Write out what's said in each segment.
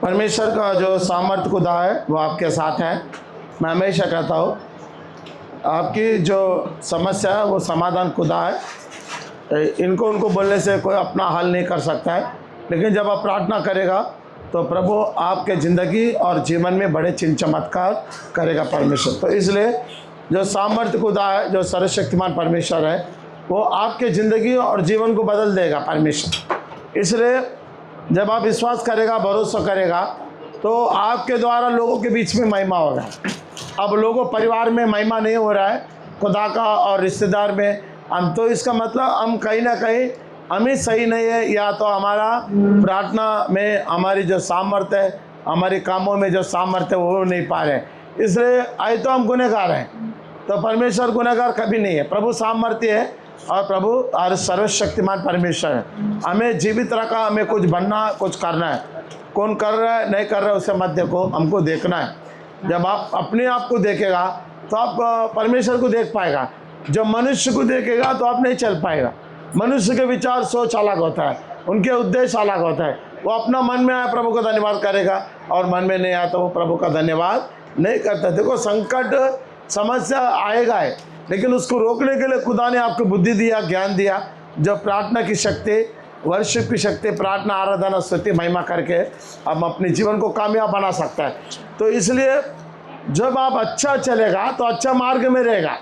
परमेश्वर का जो सामर्थ्य खुदा है वो आपके साथ है। मैं हमेशा कहता हूँ आपकी जो समस्या है वो समाधान खुदा है। इनको उनको बोलने से कोई अपना हल नहीं कर सकता है, लेकिन जब आप प्रार्थना करेगा तो प्रभु आपके ज़िंदगी और जीवन में बड़े चिन्ह चमत्कार करेगा परमेश्वर। तो इसलिए जो सामर्थ्य खुदा है, जो सर्वशक्तिमान परमेश्वर है, वो आपके ज़िंदगी और जीवन को बदल देगा परमेश्वर। इसलिए जब आप विश्वास करेगा, भरोसा करेगा, तो आपके द्वारा लोगों के बीच में महिमा होगा। अब लोगों परिवार में महिमा नहीं हो रहा है खुदा का और रिश्तेदार में, हम तो इसका मतलब हम कहीं ना कहीं हम ही सही नहीं है, या तो हमारा प्रार्थना में हमारी जो सामर्थ्य है, हमारे कामों में जो सामर्थ्य है वो नहीं पा रहे। इसलिए आए तो हम गुनहगार हैं, तो परमेश्वर गुनहगार कभी नहीं है। प्रभु सामर्थ्य है और प्रभु और सर्वशक्तिमान परमेश्वर है। हमें जीवित रखा, हमें कुछ बनना, कुछ करना है। कौन कर रहा है नहीं कर रहा है उससे मत देखो, हमको देखना है। जब आप अपने आप को देखेगा तो आप परमेश्वर को देख पाएगा। जब मनुष्य को देखेगा तो आप नहीं चल पाएगा। मनुष्य के विचार सोच अलग होता है, उनके उद्देश्य अलग होता है। वो अपना मन में आया प्रभु का धन्यवाद करेगा, और मन में नहीं आया तो वो प्रभु का धन्यवाद नहीं करता। देखो, संकट समस्या आएगा है, लेकिन उसको रोकने के लिए खुदा ने आपको बुद्धि दिया, ज्ञान दिया। जो प्रार्थना की शक्ति, वर्शिप की शक्ति, प्रार्थना, आराधना, स्तुति, महिमा करके हम अपने जीवन को कामयाब बना सकता है। तो इसलिए जब आप अच्छा चलेगा तो अच्छा मार्ग में रहेगा,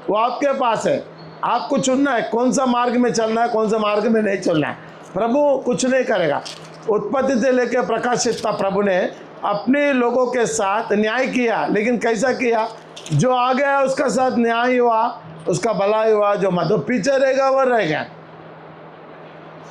वो आपके पास है। आपको चुनना है कौन सा मार्ग में चलना है, कौन सा मार्ग में नहीं चलना है। प्रभु कुछ नहीं करेगा। उत्पत्ति से लेकर प्रकाशित तक प्रभु ने अपने लोगों के साथ न्याय किया, लेकिन कैसा किया? जो आ गया उसका साथ न्याय हुआ, उसका भलाई हुआ। जो मतलब पीछे रहेगा वो रहेगा।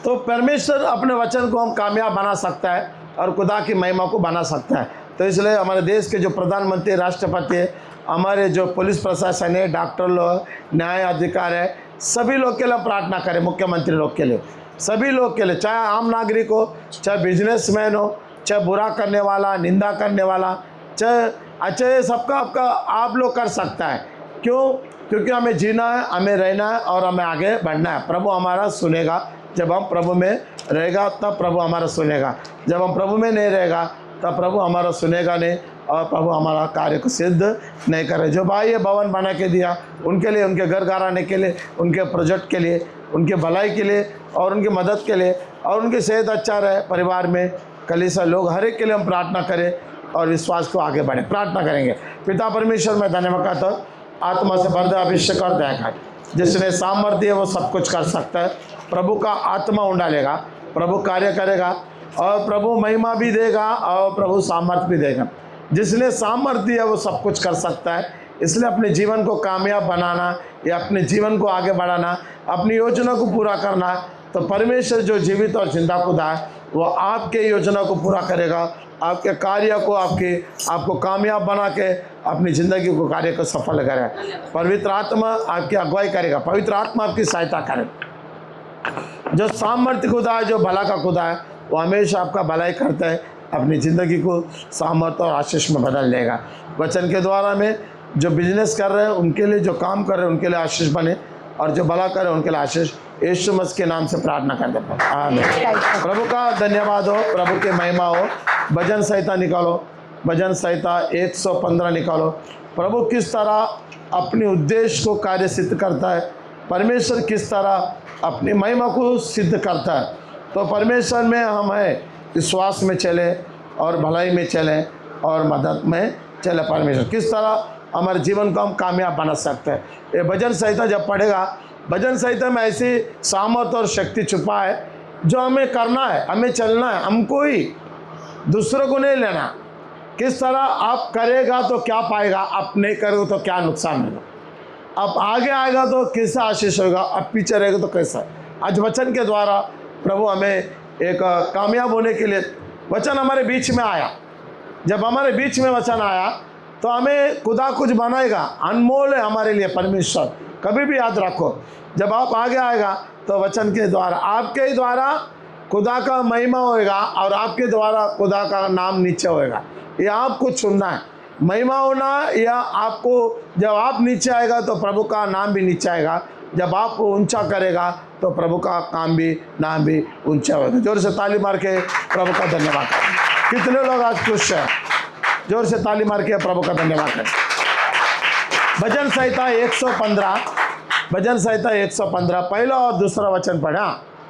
तो परमेश्वर अपने वचन को हम कामयाब बना सकता है और खुदा की महिमा को बना सकता है। तो इसलिए हमारे देश के जो प्रधानमंत्री, राष्ट्रपति है, हमारे जो पुलिस प्रशासन है, डॉक्टर लोग, न्याय अधिकार है, सभी लोग के लिए प्रार्थना करें। मुख्यमंत्री लोग के लिए, सभी लोग के लिए, चाहे आम नागरिक हो, चाहे बिजनेसमैन हो, चाहे बुरा करने वाला, निंदा करने वाला, चाहे अच्छा, ये सबका आपका आप लोग कर सकता है। क्यों? क्योंकि हमें जीना है, हमें रहना है और हमें आगे बढ़ना है। प्रभु हमारा सुनेगा। जब हम प्रभु में रहेगा तब प्रभु हमारा सुनेगा। जब हम प्रभु में नहीं रहेगा तब प्रभु हमारा सुनेगा नहीं, और प्रभु हमारा कार्य को सिद्ध नहीं करे। जो भाई ये भवन बना के दिया, उनके लिए, उनके घर घराने के लिए, उनके प्रोजेक्ट के लिए, उनके भलाई के लिए और उनकी मदद के लिए, और उनकी सेहत अच्छा रहे, परिवार में कलीसिया लोग, हर एक के लिए हम प्रार्थना करें और विश्वास को आगे बढ़े। प्रार्थना करेंगे। पिता परमेश्वर, मैं धन्यवाद करता हूँ, आत्मा से भर दे, अभिषेक और दया कर। जिसने सामर्थ्य है वो सब कुछ कर सकता है। प्रभु का आत्मा उंडालेगा, प्रभु कार्य करेगा, और प्रभु महिमा भी देगा और प्रभु सामर्थ्य भी देगा। जिसने सामर्थ्य है वो सब कुछ कर सकता है। इसलिए अपने जीवन को कामयाब बनाना या अपने जीवन को आगे बढ़ाना, अपनी योजना को पूरा करना, तो परमेश्वर जो जीवित और जिंदा खुदा है वो आपके योजना को पूरा करेगा, आपके कार्य को, आपको कामयाब बना के अपनी ज़िंदगी को, कार्य को सफल करेगा। पवित्र आत्मा आपकी अगुवाई करेगा, पवित्र आत्मा आपकी सहायता करेगा। जो सामर्थ्य खुदा है, जो भला का खुदा है, वो हमेशा आपका भलाई करता है, अपनी ज़िंदगी को सामर्थ्य और आशीष में बदल देगा। वचन के द्वारा में जो बिजनेस कर रहे हैं उनके लिए, जो काम कर रहे हैं उनके लिए आशीष बने, और जो भला कर रहे हैं उनके लिए आशीष। यीशु मसीह के नाम से प्रार्थना करते हैं, आमीन। प्रभु का धन्यवाद हो, प्रभु की महिमा हो। भजन संहिता निकालो, भजन संहिता 115 निकालो। प्रभु किस तरह अपने उद्देश्य को कार्य सिद्ध करता है, परमेश्वर किस तरह अपनी महिमा को सिद्ध करता है। तो परमेश्वर में हम है, विश्वास में चले और भलाई में चले और मदद में चले। परमेश्वर किस तरह हमारे जीवन को हम कामयाब बना सकते हैं। ये भजन संहिता जब पढ़ेगा, भजन संहिता में ऐसी सामर्थ और शक्ति छुपा है जो हमें करना है, हमें चलना है, हमको ही, दूसरों को नहीं लेना। किस तरह आप करेगा तो क्या पाएगा, आप नहीं करोगे तो क्या नुकसान होगा, अब आगे आएगा तो कैसा आशीष होगा, अब पीछे रहेगा तो कैसा। आज वचन के द्वारा प्रभु हमें एक कामयाब होने के लिए वचन हमारे बीच में आया। जब हमारे बीच में वचन आया तो हमें खुदा कुछ बनाएगा। अनमोल है हमारे लिए परमेश्वर, कभी भी याद रखो। जब आप आगे आएगा तो वचन के द्वारा, आपके ही द्वारा खुदा का महिमा होएगा और आपके द्वारा खुदा का नाम नीचे होएगा। ये आपको चुनना है, महिमा होना, या आपको जब आप नीचे आएगा तो प्रभु का नाम भी नीचे आएगा। जब आप ऊंचा करेगा तो प्रभु का काम भी, नाम भी ऊंचा होगा। जोर से ताली मार के प्रभु का धन्यवाद करें। कितने लोग आज खुश हैं? जोर से ताली मार के प्रभु का धन्यवाद करें। भजन संहिता 115, भजन संहिता 115 पहला और दूसरा वचन पढ़ा।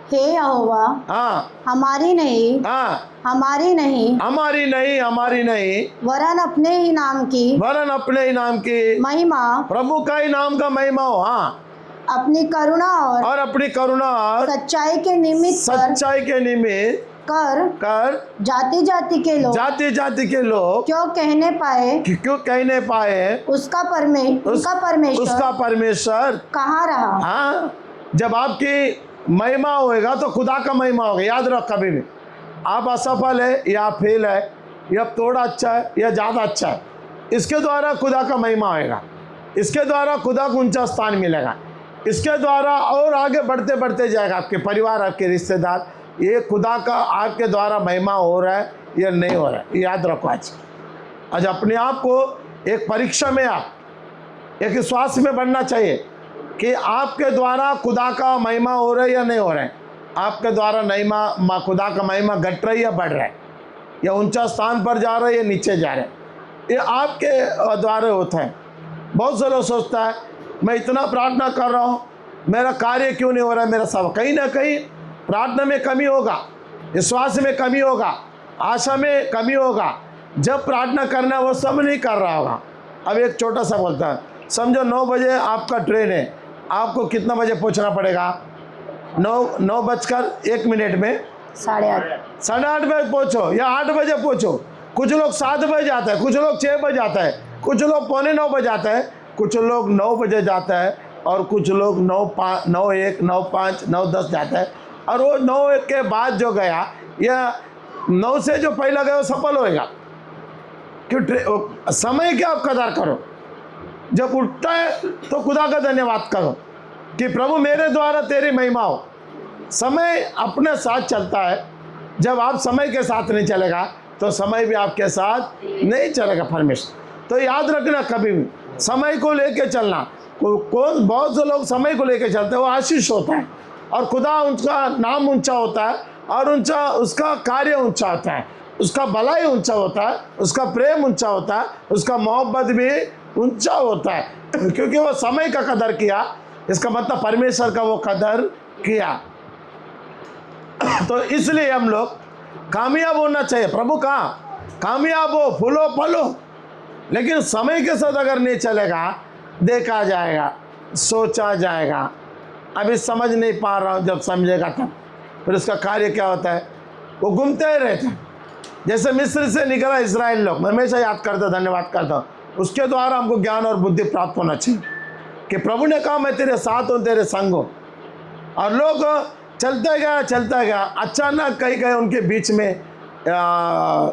हे यहोवा, हाँ हमारी नहीं, हाँ, हमारी नहीं, हमारी नहीं, हमारी नहीं, वरन अपने ही नाम की, वरन अपने ही नाम की, महिमा, प्रभु का ही नाम का महिमा हो। हाँ, अपनी करुणा और अपनी करुणा और सच्चाई के निमित्त सच्चाई के निमित्त कर जाति जाति के लोग, जाति जाति के लोग क्यों कहने पाए, क्यों कहने पाए उसका परमेश्वर उसका परमेश्वर कहाँ रहा। हाँ, जब आपकी महिमा होएगा तो खुदा का महिमा होगा। याद रख, कभी भी आप असफल है या फेल है या थोड़ा अच्छा है या ज़्यादा अच्छा है, इसके द्वारा खुदा का महिमा होएगा, इसके द्वारा खुदा को ऊंचा स्थान मिलेगा, इसके द्वारा और आगे बढ़ते बढ़ते जाएगा आपके परिवार, आपके रिश्तेदार। ये खुदा का आपके द्वारा महिमा हो रहा है या नहीं हो रहा है, याद रखो। आज अपने आप को एक परीक्षा में, आप एक विश्वास में बढ़ना चाहिए कि आपके द्वारा खुदा का महिमा हो रहा है या नहीं हो रहा है। आपके द्वारा महिमा, खुदा का महिमा घट रही है या बढ़ रहा है, या ऊंचा स्थान पर जा रहा है या नीचे जा रहा है, ये आपके द्वारा होता है। बहुत से लोग सोचता है मैं इतना प्रार्थना कर रहा हूँ, मेरा कार्य क्यों नहीं हो रहा है, मेरा सब। कहीं ना कहीं प्रार्थना में कमी होगा, विश्वास में कमी होगा, आशा में कमी होगा। जब प्रार्थना करना वो सब नहीं कर रहा होगा। अब एक छोटा सा बोलता है, समझो 9 बजे आपका ट्रेन है, आपको कितना बजे पहुंचना पड़ेगा? 9:01 में 8:30 बजे पहुंचो या 8 बजे पहुंचो। कुछ लोग 7 बजे जाता है, कुछ लोग 6 बजे जाता है, कुछ लोग 8:45 बजे जाता है, कुछ लोग 9 बजे जाता है, और कुछ लोग 9:01, 9:05, 9:10 जाता है। और वो 9:01 के बाद जो गया या 9 से जो पहला गया वो सफल होएगा। क्यों? समय की आप कदर करो। जब उठता है तो खुदा का धन्यवाद करो कि प्रभु मेरे द्वारा तेरी महिमा हो। समय अपने साथ चलता है। जब आप समय के साथ नहीं चलेगा तो समय भी आपके साथ नहीं चलेगा परमेश्वर। तो याद रखना, कभी भी समय को लेके चलना। बहुत से लोग समय को लेके चलते हैं, वो आशीष होता है, और खुदा उनका नाम ऊंचा होता है, और उसका कार्य ऊंचा होता है, उसका भलाई ऊंचा होता है, उसका प्रेम ऊंचा होता है, उसका मोहब्बत भी ऊंचा होता है, क्योंकि वो समय का कदर किया। इसका मतलब परमेश्वर का वो कदर किया। तो इसलिए हम लोग कामयाब होना चाहिए। प्रभु कहा कामयाब हो, फूलो फलो, लेकिन समय के साथ अगर नहीं चलेगा, देखा जाएगा, सोचा जाएगा, अभी समझ नहीं पा रहा हूँ, जब समझेगा तब फिर उसका कार्य क्या होता है, वो घूमते ही रहते हैं। जैसे मिस्र से निकला इजराइल लोग, मैं हमेशा याद करता, धन्यवाद करता हूँ। उसके द्वारा हमको ज्ञान और बुद्धि प्राप्त होना चाहिए कि प्रभु ने कहा मैं तेरे साथ हूँ, तेरे संग हूँ। और लोग चलता गया, अचानक कहीं उनके बीच में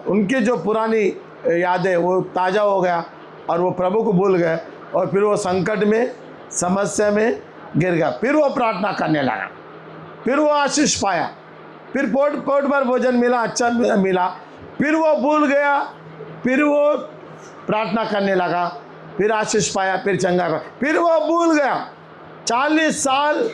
उनकी जो पुरानी यादें वो ताज़ा हो गया, और वो प्रभु को भूल गए, और फिर वो संकट में, समस्या में गिर गया। फिर वो प्रार्थना करने लगा, फिर वो आशीष पाया, फिर पोट भर भोजन मिला, अच्छा मिला, फिर वो भूल गया, फिर वो प्रार्थना करने लगा, फिर आशीष पाया, फिर चंगा पाया, फिर वो भूल गया। 40 साल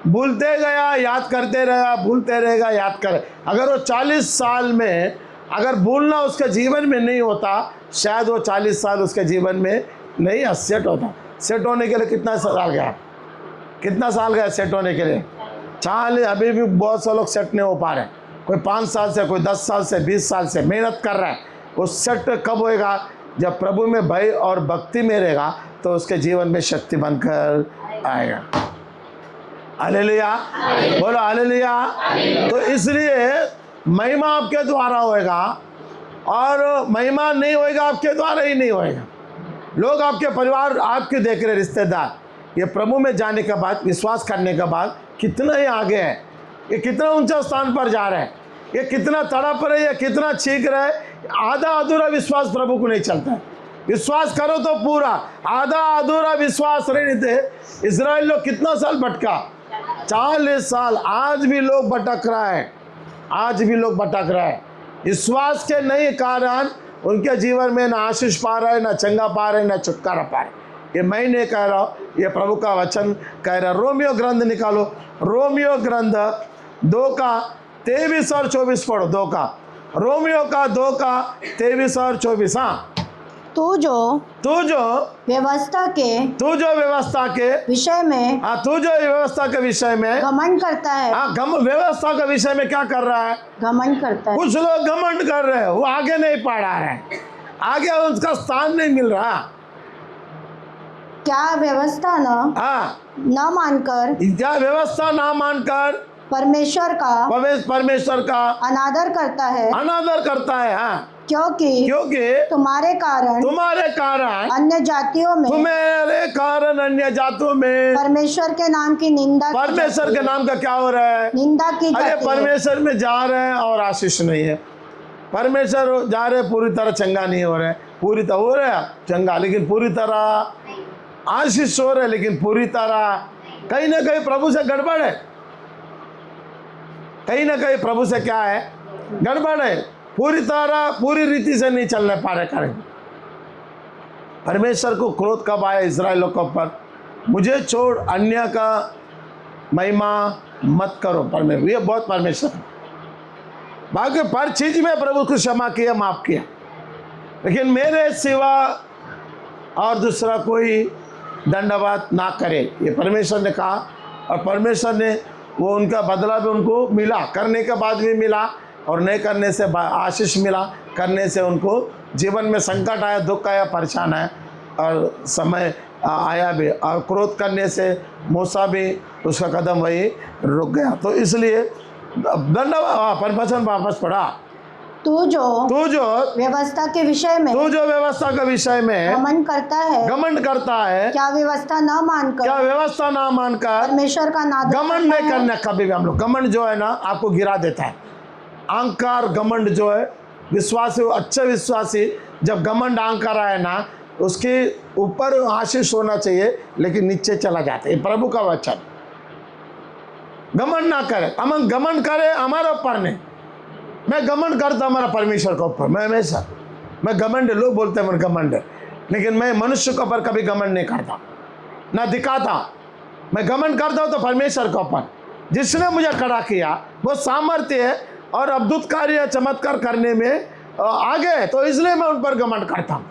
भूलते गया, याद करते रहा, भूलते रहेगा, याद करे। अगर वो 40 साल में अगर भूलना उसके जीवन में नहीं होता, शायद वो 40 साल उसके जीवन में नहीं सेट होता। सेट होने के लिए कितना साल गया सेट होने के लिए? 40। अभी भी बहुत से लोग सेट नहीं हो पा रहे। कोई 5 साल से, कोई 10 साल से, 20 साल से मेहनत कर रहा है। वो सेट कब होएगा? जब प्रभु में भय और भक्ति में रहेगा, तो उसके जीवन में शक्ति बनकर आएगा। हालेलुया, बोलो हालेलुया। तो इसलिए महिमा आपके द्वारा होएगा, और महिमा नहीं होएगा आपके द्वारा ही नहीं होएगा। लोग आपके परिवार, आपके देख रहे रिश्तेदार, ये प्रभु में जाने के बाद, विश्वास करने के बाद कितना ही आगे है, ये कितना ऊंचा स्थान पर जा रहे हैं, ये कितना तड़प रहे, ये कितना चीख रहे हैं। आधा अधूरा विश्वास प्रभु को नहीं चलता है। विश्वास करो तो पूरा, आधा अधूरा विश्वास रहने थे। इजराइल लोग कितना साल भटका? 40 साल। आज भी लोग भटक रहा है, आज भी लोग भटक रहा है। विश्वास के नहीं कारण उनके जीवन में ना आशीष पा रहे, ना चंगा पा रहे, ना छुटकारा पा रहे। ये मैं नहीं कह रहा हूँ, ये प्रभु का वचन कह रहा है। रोमियो ग्रंथ निकालो, रोमियो ग्रंथ 2 का 23 और 24 पढ़ो। 2 का रोमियो का 2 का 23 और 24। हाँ, तू जो तू जो व्यवस्था व्यवस्था के विषय में हाँ, तू जो व्यवस्था के विषय में घमंड करता है, हाँ, व्यवस्था के विषय में क्या कर रहा है? घमंड करता है। कुछ लोग घमंड कर रहे हैं, वो आगे नहीं पढ़ रहा है, आगे उसका स्थान नहीं मिल रहा। क्या व्यवस्था न मानकर, क्या व्यवस्था ना मानकर परमेश्वर का अनादर करता है, हाँ, क्योंकि तुम्हारे कारण अन्य जातियों में परमेश्वर के नाम की निंदा परमेश्वर के नाम का क्या हो रहा है? निंदा की अरे जाती है। परमेश्वर में जा रहे हैं और आशीष नहीं है। परमेश्वर जा रहे पूरी तरह चंगा नहीं हो रहे, पूरी तरह हो रहा है चंगा, लेकिन पूरी तरह आशीष हो रहे, लेकिन पूरी तरह कहीं ना कहीं प्रभु से गड़बड़ है, कहीं ना कहीं प्रभु से क्या है? गड़बड़ है, पूरी तरह पूरी रीति से नहीं चलने पा रहे करें। परमेश्वर को क्रोध कब आया इस्राएल लोगों पर? मुझे छोड़ अन्य का महिमा मत करो। परमेश्वर ये बहुत परमेश्वर, बाकी पर चीज में प्रभु को क्षमा किया, माफ किया, लेकिन मेरे सिवा और दूसरा कोई दंडवत ना करे, ये परमेश्वर ने कहा। और परमेश्वर ने वो उनका बदला भी उनको मिला, करने के बाद भी मिला, और नहीं करने से आशीष मिला, करने से उनको जीवन में संकट आया, दुख आया, परेशान आया, और समय आया भी, और क्रोध करने से मूसा भी उसका कदम वही रुक गया। तो इसलिए दंडवत परमेश्वर वापस पड़ा। तू जो व्यवस्था के विषय में घमंड करता है, क्या व्यवस्था न मानकर परमेश्वर का नाम घमंड नहीं करना कभी भी। हम लोग घमंड जो है ना आपको गिरा देता है। अहंकार घमंड जो है, विश्वासी अच्छे विश्वासी जब घमंड अहंकार आए ना, उसके ऊपर आशीष होना चाहिए, लेकिन नीचे चला जाता है। प्रभु का वचन, घमंड ना करे। हम घमंड करे हमारे ऊपर नहीं, मैं घमंड करता हमारा परमेश्वर के ऊपर। मैं हमेशा मैं घमंड, लोग बोलते हैं मैं घमंड, लेकिन मैं मनुष्य के ऊपर कभी घमंड नहीं करता, ना दिखाता। मैं घमंड करता हूँ तो परमेश्वर के ऊपर, जिसने मुझे खड़ा किया, वो सामर्थ्य है और अद्भुत कार्य चमत्कार करने में आगे, तो इसलिए मैं उन पर घमंड करता हूँ।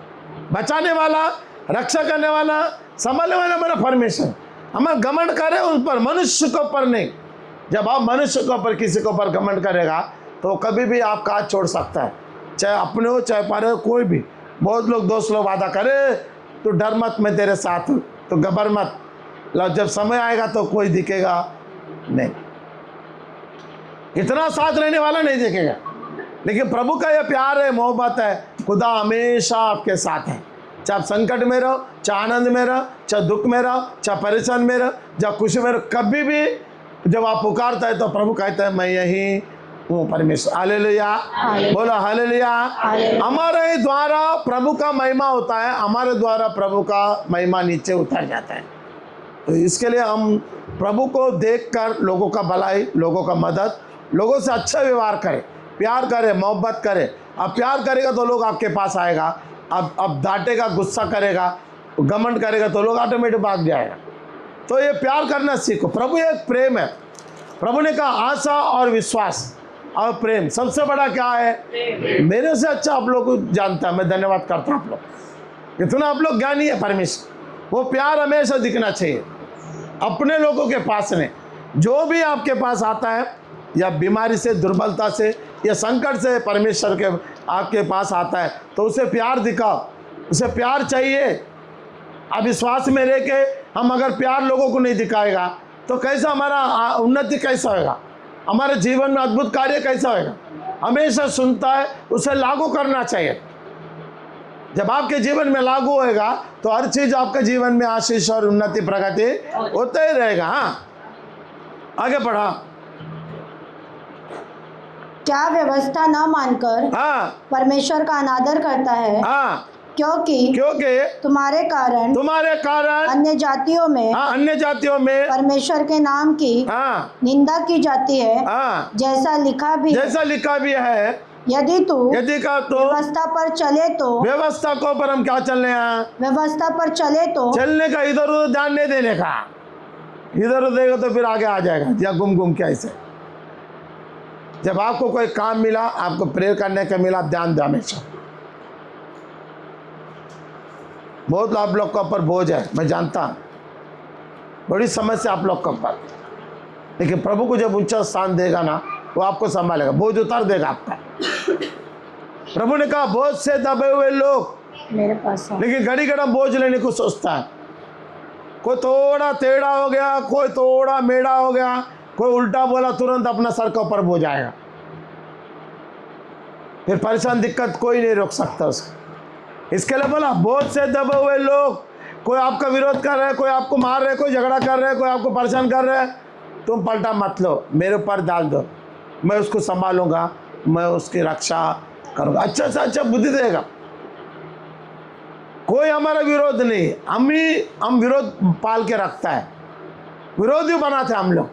बचाने वाला, रक्षा करने वाला, संभालने वाला मेरा परमेश्वर। हम घमंड करें उन पर, मनुष्य के ऊपर नहीं। जब आप मनुष्य के ऊपर किसी के ऊपर घमंड करेगा तो कभी भी आपका हाथ छोड़ सकता है, चाहे अपने हो चाहे पारे हो, कोई भी। बहुत लोग दोस्त लोग वादा करे तो डर मत, मैं तेरे साथ हूँ, तो घबर मत, जब समय आएगा तो कोई दिखेगा नहीं, इतना साथ रहने वाला नहीं दिखेगा। लेकिन प्रभु का यह प्यार है, मोहब्बत है, खुदा हमेशा आपके साथ है। चाहे आप संकट में रहो, चाहे आनंद में रहो, चाहे दुख में रहो, चाहे परेशान में रहो, चाहे खुशी में रहो, कभी भी जब आप पुकारता है तो प्रभु कहता है मैं यही हूँ परमेश्वर। हालेलुया, बोलो हालेलुया। हमारे द्वारा प्रभु का महिमा होता है, हमारे द्वारा प्रभु का महिमा नीचे उतर जाता है। तो इसके लिए हम प्रभु को देखकर लोगों का भलाई, लोगों का मदद, लोगों से अच्छा व्यवहार करें, प्यार करें, मोहब्बत करें। अब प्यार करेगा तो लोग आपके पास आएगा। अब डांटेगा, गुस्सा करेगा, घमंड करेगा तो लोग ऑटोमेटिक भाग जाएगा। तो ये प्यार करना सीखो। प्रभु एक प्रेम है। प्रभु ने कहा आशा और विश्वास और प्रेम, सबसे बड़ा क्या है? मेरे से अच्छा आप लोग को जानता है। मैं धन्यवाद करता हूँ आप लोग, इतना आप लोग ज्ञानी है परमेश्वर। वो प्यार हमेशा दिखना चाहिए अपने लोगों के पास में। जो भी आपके पास आता है, या बीमारी से, दुर्बलता से, या संकट से परमेश्वर के आपके पास आता है, तो उसे प्यार दिखाओ, उसे प्यार चाहिए। अब विश्वास में रह के हम अगर प्यार लोगों को नहीं दिखाएगा तो कैसा हमारा उन्नति कैसा होगा, हमारे जीवन में अद्भुत कार्य कैसा होगा? हमेशा सुनता है, उसे लागू करना चाहिए। जब आपके जीवन में लागू होएगा तो हर चीज आपके जीवन में आशीष और उन्नति, प्रगति होता ही रहेगा। हाँ, आगे बढ़ा। क्या व्यवस्था न मानकर परमेश्वर का अनादर करता है, क्योंकि तुम्हारे कारण अन्य जातियों में परमेश्वर के नाम की निंदा की जाती है। जैसा लिखा भी है, यदि का तो व्यवस्था पर चले तो, व्यवस्था को पर हम क्या चलने हैं? व्यवस्था पर चले तो चलने का, इधर उधर ध्यान नहीं देने का। इधर उधर देगा तो फिर आगे आ जाएगा या गुम के ऐसे। जब आपको कोई काम मिला, आपको प्रेयर करने का मिला, ध्यान दो हमेशा। बहुत आप लोग के ऊपर बोझ है, मैं जानता हूँ, बड़ी समस्या आप लोग के ऊपर, लेकिन प्रभु को जब ऊंचा स्थान देगा ना, वो आपको संभालेगा, बोझ उतार देगा आपका। प्रभु ने कहा बोझ से दबे हुए लोग मेरे पास आओ। लेकिन घड़ी घड़ा बोझ लेने को सोचता है। कोई थोड़ा टेढ़ा हो गया, कोई थोड़ा मेढ़ा हो गया, कोई उल्टा बोला, तुरंत अपना सर के ऊपर बोझ आएगा। फिर परेशान, दिक्कत कोई नहीं रोक सकता उसको। इसके लिए बोला बोझ से दबे हुए लोग, कोई आपका विरोध कर रहे हैं, कोई आपको मार रहे, कोई झगड़ा कर रहे, कोई आपको परेशान कर रहे हैं, तुम पलटा मत लो, मेरे ऊपर डाल दो, मैं उसको संभालूंगा, मैं उसकी रक्षा करूंगा। अच्छा से अच्छा बुद्धि देगा। कोई हमारा विरोध नहीं, हम विरोध पाल के रखता है, विरोधी बनाते हम लोग।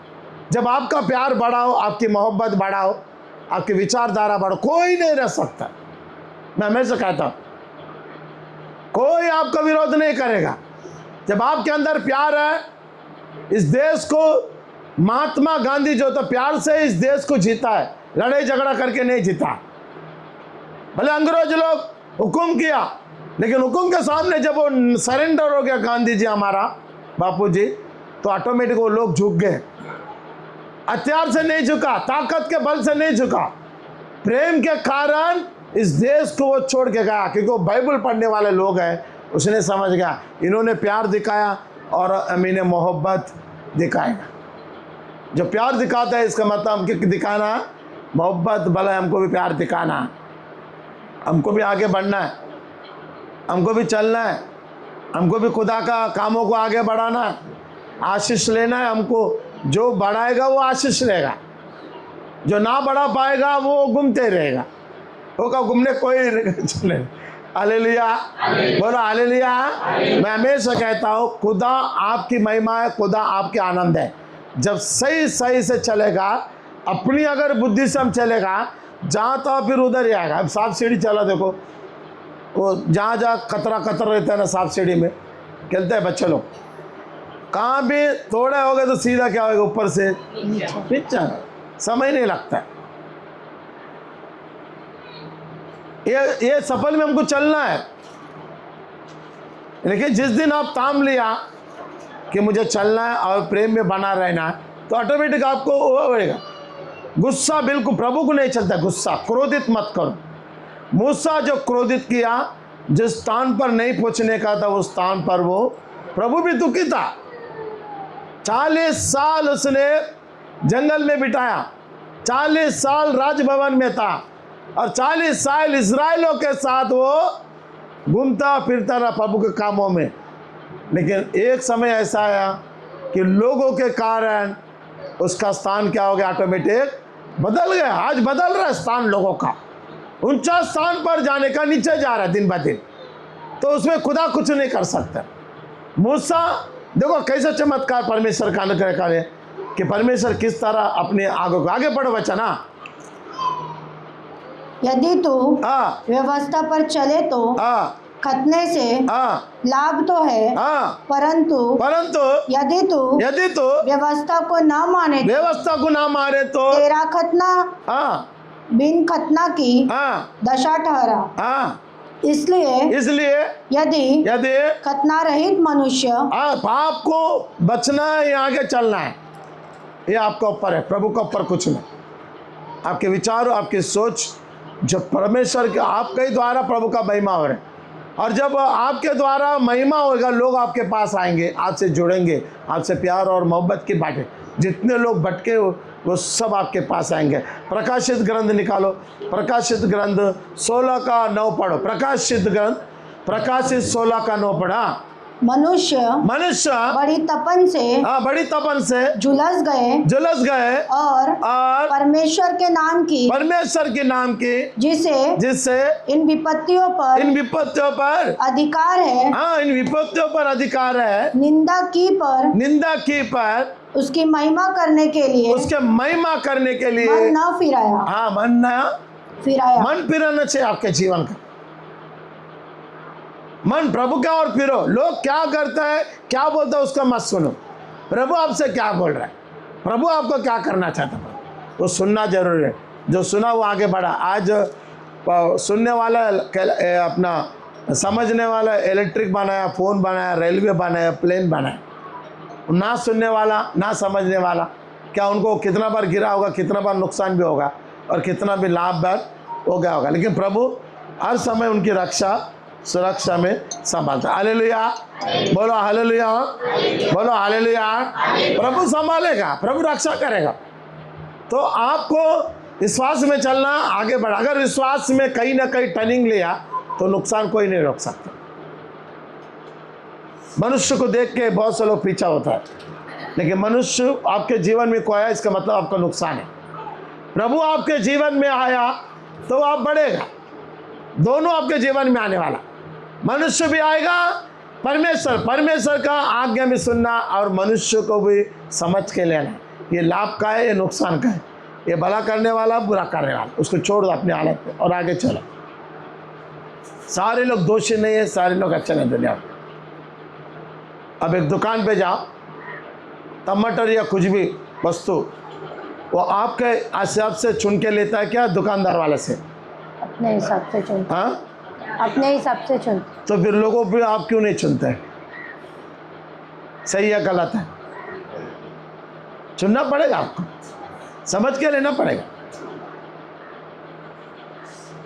जब आपका प्यार बढ़ाओ, आपकी मोहब्बत बढ़ाओ, आपकी विचारधारा बढ़ाओ, कोई नहीं रह सकता। मैं हमेशा कहता हूं, कोई आपका विरोध नहीं करेगा। जब आपके अंदर प्यार है, इस देश को, महात्मा गांधी जो तो प्यार से इस देश को जीता है, लड़ाई झगड़ा करके नहीं जीता। भले अंग्रेज लोग हुक्म किया, लेकिन हुक्म के सामने जब वो सरेंडर हो गया गांधी जी, हमारा बापू जी, तो ऑटोमेटिक वो लोग झुक गए। हथियार से नहीं झुका, ताकत के बल से नहीं झुका, प्रेम के कारण इस देश को वो छोड़ के गया, क्योंकि वो बाइबल पढ़ने वाले लोग हैं। उसने समझ गया इन्होंने प्यार दिखाया और अमीने मोहब्बत दिखाएगा। जो प्यार दिखाता है इसका मतलब हमको दिखाना मोहब्बत, भले हमको भी प्यार दिखाना, हमको भी आगे बढ़ना है, हमको भी चलना है, हमको भी खुदा का कामों को आगे बढ़ाना है, आशीष लेना है। हमको जो बढ़ाएगा वो आशीष लेगा, जो ना बढ़ा पाएगा वो घूमते रहेगा, होगा घूमने कोई चले। हालेलुया, बोला हालेलुया। मैं हमेशा कहता हूँ खुदा आपकी महिमा है, खुदा आपके आनंद है। जब सही सही से चलेगा, अपनी अगर बुद्धि से हम चलेगा, जहाँ तो फिर उधर ही आएगा। अब सांप सीढ़ी चला, देखो वो जहाँ जहाँ खतरा रहता है ना, सांप सीढ़ी में खेलते हैं बच्चे लोग, कहाँ भी थोड़े हो गए तो सीधा क्या होगा, ऊपर से नीचे, समय नहीं लगता है। ये सफल में हमको चलना है, लेकिन जिस दिन आप थाम लिया कि मुझे चलना है और प्रेम में बना रहना है, तो ऑटोमेटिक आपको वो होएगा। गुस्सा बिल्कुल प्रभु को नहीं चलता, गुस्सा, क्रोधित मत करो। मूसा जो क्रोधित किया, जिस स्थान पर नहीं पहुंचने का था उस स्थान पर वो प्रभु भी दुखी था। 40 साल उसने जंगल में बिताया, 40 साल राजभवन में था, और 40 साल इजराइलों के साथ वो घूमता फिरता रहा प्रभु के कामों में। लेकिन एक समय ऐसा आया कि लोगों के कारण उसका स्थान क्या हो गया, ऑटोमेटिक बदल गया। आज बदल रहा है स्थान लोगों का, ऊंचा स्थान पर जाने का नीचे जा रहा है दिन ब दिन, तो उसमें खुदा कुछ नहीं कर सकता। मूसा देखो कैसा चमत्कार परमेश्वर का अनुग्रह करे कि परमेश्वर किस तरह अपने आगे बढ़ो बच्चा ना। यदि तू व्यवस्था पर चले तो खतने से लाभ तो है, परंतु यदि तू व्यवस्था को ना माने तो तेरा खतना बिन खतना की दशा ठहरा। इसलिए यदि खतना रहित मनुष्य पाप को बचना है या आगे चलना है, ये आपके ऊपर है, प्रभु के ऊपर कुछ नहीं। आपके विचार, आपकी सोच, जब परमेश्वर के आपके ही द्वारा प्रभु का महिमा हो रहा है, और जब आपके द्वारा महिमा होगा, लोग आपके पास आएंगे, आपसे जुड़ेंगे, आपसे प्यार और मोहब्बत की बातें। जितने लोग भटके वो सब आपके पास आएंगे। प्रकाशित ग्रंथ निकालो, प्रकाशित ग्रंथ 16:9 पढ़ो। प्रकाशित ग्रंथ प्रकाशित 16:9 पढ़ा। मनुष्य बड़ी तपन से झुलस गए और परमेश्वर के नाम की जिससे इन विपत्तियों पर अधिकार है, इन विपत्तियों पर अधिकार है, निंदा की पर उसकी महिमा करने के लिए मन न फिराया। मन फिराना चाहिए आपके जीवन का। मन प्रभु का और फिरो। लोग क्या करता है, क्या बोलता है, उसका मत सुनो। प्रभु आपसे क्या बोल रहा है, प्रभु आपको क्या करना चाहता है, वो सुनना जरूरी है। जो सुना वो आगे बढ़ा। आज सुनने वाला अपना समझने वाला इलेक्ट्रिक बनाया, फ़ोन बनाया, रेलवे बनाया, प्लेन बनाया। ना सुनने वाला, ना समझने वाला, क्या उनको कितना बार गिरा होगा, कितना बार नुकसान भी होगा और कितना भी लाभ हो गया होगा, लेकिन प्रभु हर समय उनकी रक्षा सुरक्षा में संभालता। हालेलुया, बोलो हालेलुया, बोलो हालेलुया। प्रभु संभालेगा, प्रभु रक्षा करेगा। तो आपको विश्वास में चलना, आगे बढ़ा। अगर विश्वास में कहीं ना कहीं टर्निंग लिया तो नुकसान कोई नहीं रोक सकता। मनुष्य को देख के बहुत से लोग पीछा होता है, लेकिन मनुष्य आपके जीवन में कोई आया, इसका मतलब आपका नुकसान है। प्रभु आपके जीवन में आया तो आप बढ़ेगा। दोनों आपके जीवन में आने वाला, मनुष्य भी आएगा, परमेश्वर का आज्ञा भी सुनना और मनुष्य को भी समझ के लेना, ये लाभ का है, ये नुकसान का है, ये भला करने वाला, बुरा करने वाला, उसको छोड़ दो अपनी हालत पे और आगे चलो। सारे लोग दोषी नहीं है, सारे लोग अच्छे नहीं दुनिया में। अब एक दुकान पे जाओ, टमाटर या कुछ भी वस्तु वो आपके हिसाब से चुन के लेता है क्या दुकानदार वाले से? अपने हिसाब से चुन। हाँ, अपने हिसाब से चुन। तो फिर लोगों पे आप क्यों नहीं चुनते? सही है गलत है? चुनना पड़ेगा आपको, समझ के लेना पड़ेगा,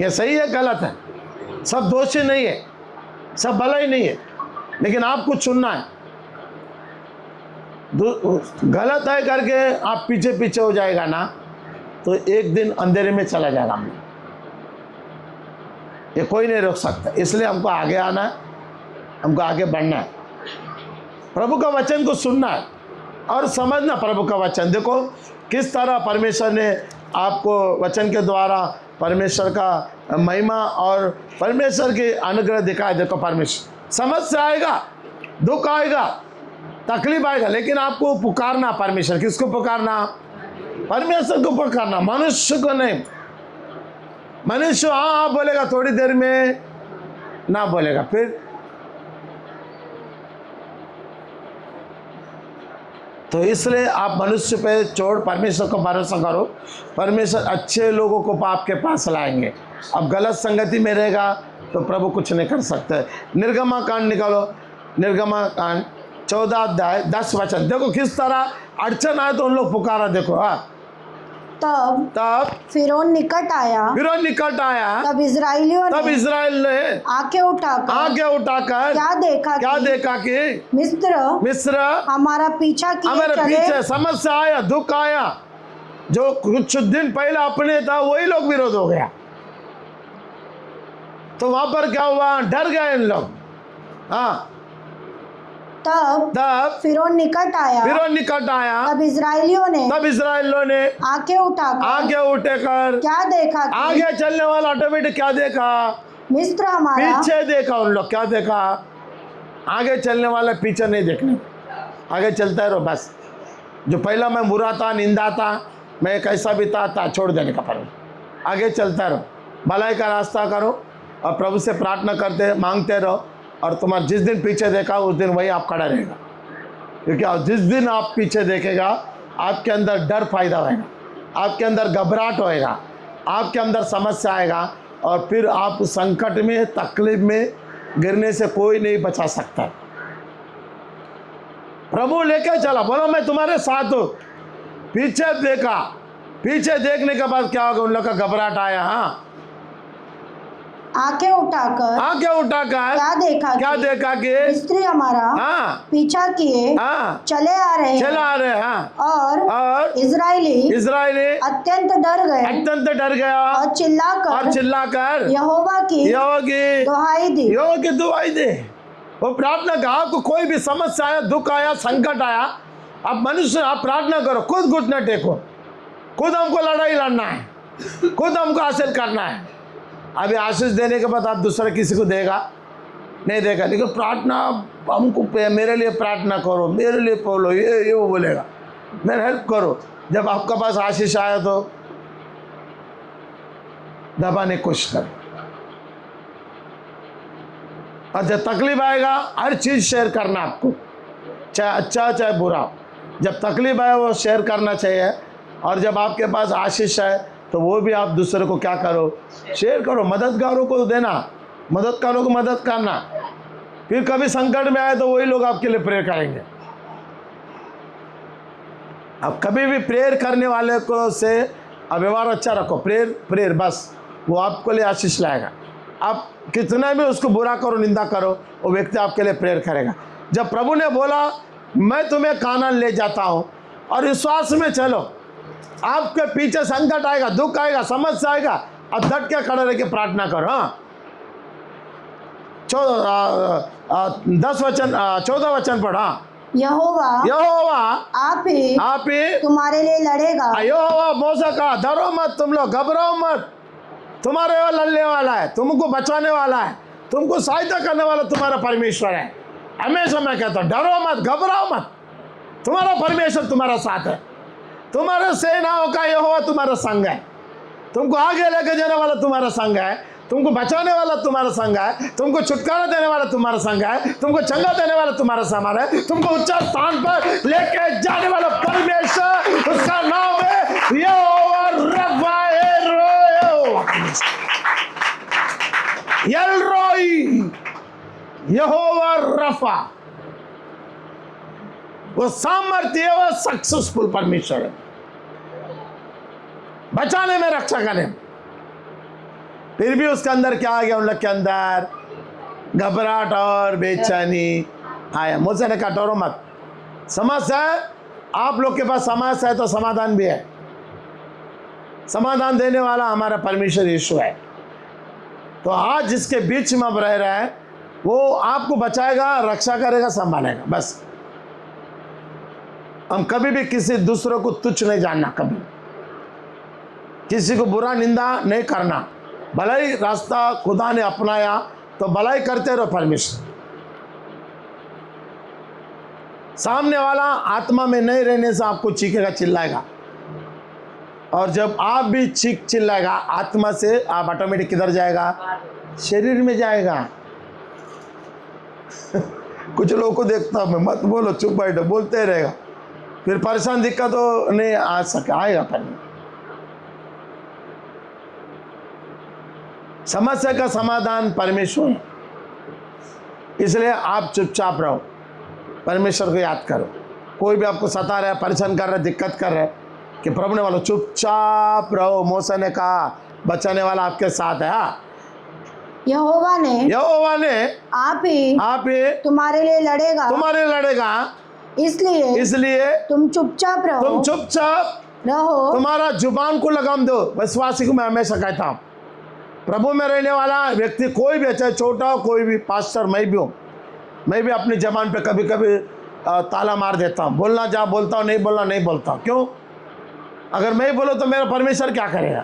ये सही है गलत है। सब दोषी नहीं है, सब भला ही नहीं है, लेकिन आपको चुनना है। गलत है करके आप पीछे पीछे हो जाएगा ना, तो एक दिन अंधेरे में चला जाएगा हम, ये कोई नहीं रोक सकता। इसलिए हमको आगे आना है, हमको आगे बढ़ना है, प्रभु का वचन को सुनना है और समझना प्रभु का वचन। देखो किस तरह परमेश्वर ने आपको वचन के द्वारा परमेश्वर का महिमा और परमेश्वर की अनुग्रह दिखाया। देखो परमेश्वर, समस्या आएगा, दुख आएगा, तकलीफ आएगा, लेकिन आपको पुकारना परमेश्वर। किसको पुकारना? परमेश्वर को पुकारना, मनुष्य को नहीं। मनुष्य हाँ हाँ बोलेगा, थोड़ी देर में ना बोलेगा, फिर तो इसलिए आप मनुष्य पे छोड़ परमेश्वर को भरोसा करो। परमेश्वर अच्छे लोगों को आपके पास लाएंगे। अब गलत संगति में रहेगा तो प्रभु कुछ नहीं कर सकते। निर्गमा कांड निकालो, निर्गमा कांड 14 अध्याय 10 वचन। देखो किस तरह अड़चन आए तो उन लोग पुकारा। देखो हाँ, तब फिरौन निकट आया, तब इजराइलियों ने आंखें उठाकर क्या देखा कि मिस्र हमारा पीछा किए। समस्या आया, दुख आया, जो कुछ दिन पहले अपने था वही लोग विरोध हो गया। तो वहां पर क्या हुआ? डर गए इन लोग। हाँ, तब फिरौन निकट आया, तब इजराइलियों ने आंखें उठाकर क्या देखा कि आगे चलने वाला ऑटोमेटिक क्या देखा? मिस्र हमारा पीछे देखा। उन लोग क्या देखा? आगे चलने वाला पीछे नहीं देखने, आगे चलता रहो बस। जो पहला मैं बुरा था, निंदा था, मैं कैसा भी था, छोड़ देने का पर्व। आगे चलता रहो, भलाई का रास्ता करो और प्रभु से प्रार्थना करते मांगते रहो। और तुम्हारा जिस दिन पीछे देखा उस दिन वही आप खड़ा रहेगा, क्योंकि जिस दिन आप पीछे देखेगा आपके अंदर डर पैदा होएगा, आपके अंदर घबराहट होएगा, आपके अंदर समस्या आएगा और फिर आप संकट में, तकलीफ में गिरने से कोई नहीं बचा सकता। प्रभु लेके चला, बोलो मैं तुम्हारे साथ हूँ। पीछे देखा, पीछे देखने के बाद क्या होगा? उन लोग का घबराहट आया। हाँ, आंखें उठाकर क्या देखा कि मिस्री हमारा हाँ, पीछा किए हाँ, चले आ रहे हैं। हाँ, और इजराइली अत्यंत डर गया और चिल्लाकर यहोवा की दुहाई दे। वो प्रार्थना का, आपको कोई भी समस्या आया, दुख आया, संकट आया, अब मनुष्य आप प्रार्थना करो, खुद घुटना टेको, खुद हमको लड़ाई लड़ना है, खुद हमको हासिल करना है। अभी आशीष देने के बाद आप दूसरा किसी को देगा नहीं देगा, लेकिन प्रार्थना हमको, मेरे लिए प्रार्थना करो, मेरे लिए बोलो, ये वो बोलेगा, मेरा हेल्प करो। जब आपके पास आशीष आया तो दबाने की कोशिश करो, और जब तकलीफ आएगा हर चीज़ शेयर करना आपको, चाहे अच्छा चाहे बुरा। जब तकलीफ आए वो शेयर करना चाहिए, और जब आपके पास आशीष है तो वो भी आप दूसरे को क्या करो, शेयर करो, मददगारों को देना, मददगारों को मदद करना। फिर कभी संकट में आए तो वही लोग आपके लिए प्रेयर करेंगे। अब कभी भी प्रेयर करने वाले को से व्यवहार अच्छा रखो, प्रेयर बस, वो आपके लिए आशीष लाएगा। आप कितना भी उसको बुरा करो, निंदा करो, वो व्यक्ति आपके लिए प्रेयर करेगा। जब प्रभु ने बोला मैं तुम्हें कानान ले जाता हूं और विश्वास में चलो, आपके पीछे संकट आएगा, दुख आएगा, समस्या आएगा, अब डट के खड़े रह के प्रार्थना करो। हाँ, 14 वचन पढ़ा। यहोवा आप ही तुम्हारे लिए लड़ेगा। यहोवा मूसा का, डरो मत तुम लोग, घबराओ मत, तुम्हारे वो लड़ने वाला है, तुमको बचाने वाला है, तुमको सहायता करने वाला तुम्हारा परमेश्वर है। हमेशा मैं कहता हूँ डरो मत, घबराओ मत, तुम्हारा परमेश्वर तुम्हारा साथ है, तुम्हारे सेनाओं का यहोवा तुम्हारा संग है, तुमको आगे लेके जाने वाला तुम्हारा संग है, तुमको बचाने वाला तुम्हारा संग है, तुमको छुटकारा देने वाला तुम्हारा संग है, तुमको चंगा देने वाला तुम्हारा सामान है, तुमको उच्च स्थान पर लेके जाने वाला परमेश्वर, उसका नाम है यहोवा रफा एल रोई, यहोवा रफा। वो सामर्थ्य व सक्सेसफुल परमेश्वर है, बचाने में, रक्षा करने। फिर भी उसके अंदर क्या आ गया, उन लोग के अंदर घबराहट और बेचैनी आया। मुझसे ने कहा डरो मत, समस्या है, आप लोग के पास समस्या है तो समाधान भी है, समाधान देने वाला हमारा परमेश्वर यीशु है। तो आज जिसके बीच में आप रह रहे हैं वो आपको बचाएगा, रक्षा करेगा, संभालेगा। बस हम कभी भी किसी दूसरों को तुच्छ नहीं जानना, कभी किसी को बुरा निंदा नहीं करना। भलाई रास्ता खुदा ने अपनाया तो भलाई करते रहो परमेश्वर। सामने वाला आत्मा में नहीं रहने से आपको चीखेगा, चिल्लाएगा, और जब आप भी चीख चिल्लाएगा आत्मा से, आप ऑटोमेटिक किधर जाएगा, शरीर में जाएगा। कुछ लोगों को देखता हूं मैं, मत बोलो, चुप बैठो, बोलते रहेगा, फिर परेशान दिक्कत तो नहीं आ सके, आएगा पर समस्या का समाधान परमेश्वर। इसलिए आप चुपचाप रहो, परमेश्वर को याद करो। कोई भी आपको सता रहा है, परेशान कर रहा है, दिक्कत कर रहा है, कि प्रभु ने वाला चुपचाप रहो। मूसा ने कहा बचाने वाला आपके साथ है। हाँ, यहोवा ने आप ही तुम्हारे लिए लड़ेगा, इसलिए तुम चुपचाप रहो। तुम्हारा जुबान को लगाम दो। विश्वासी को मैं हमेशा कहता हूँ, प्रभु में रहने वाला व्यक्ति कोई भी, चाहे छोटा हो, कोई भी, पास्टर मैं भी हूँ, मैं भी अपनी जबान पे कभी कभी ताला मार देता हूँ। बोलना जहाँ बोलता हूँ, नहीं बोलना नहीं बोलता हूँ। क्यों? अगर मैं बोलो तो मेरा परमेश्वर क्या करेगा?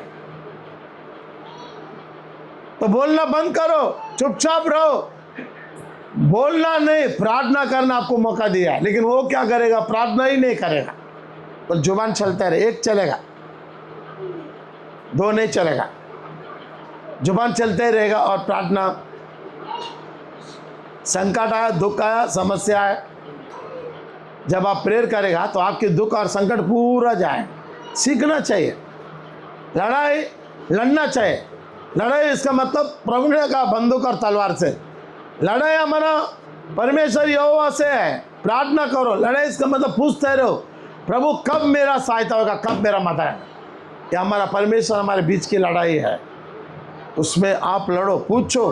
तो बोलना बंद करो, चुपचाप रहो। बोलना नहीं, प्रार्थना करना आपको मौका दिया है, लेकिन वो क्या करेगा? प्रार्थना ही नहीं करेगा। तो जुबान चलता रहे, एक चलेगा, दो नहीं चलेगा, जुबान चलते ही रहेगा। और प्रार्थना, संकट आया, दुख आया, समस्या है, जब आप प्रेयर करेगा तो आपके दुख और संकट पूरा जाए। सीखना चाहिए, लड़ाई लड़ना चाहिए। लड़ाई इसका मतलब प्रभु ने कहा बंदूक और तलवार से। लड़ाई हमारा परमेश्वर यहोवा से है। प्रार्थना करो। लड़ाई इसका मतलब पूछते रहो, प्रभु कब मेरा सहायता होगा, कब मेरा मदद है। ये हमारा परमेश्वर हमारे बीच की लड़ाई है, उसमें आप लड़ो, पूछो,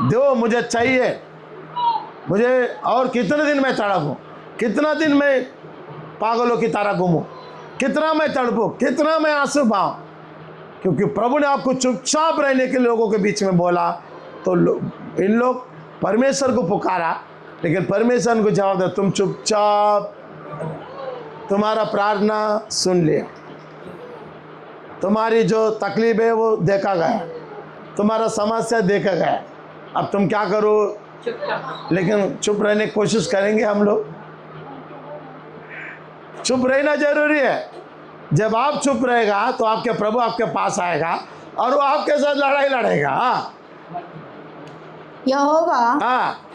दो मुझे चाहिए, मुझे और कितने दिन मैं तड़पूं, कितना दिन मैं पागलों की तरह घूमूं, कितना मैं तड़पूं, कितना मैं आंसू बहाऊं। क्योंकि प्रभु ने आपको चुपचाप रहने के लोगों के बीच में बोला, तो इन लोग परमेश्वर को पुकारा, लेकिन परमेश्वर उनको जवाब दिया, तुम चुपचाप, तुम्हारा प्रार्थना सुन लिया, तुम्हारी जो तकलीफ है वो देखा गया, तुम्हारा समस्या देखा गया, अब तुम क्या करो? लेकिन चुप रहने की कोशिश करेंगे हम लोग? चुप रहना जरूरी है। जब आप चुप रहेगा तो आपके प्रभु आपके पास आएगा और वो आपके साथ लड़ाई लड़ेगा। यहोवा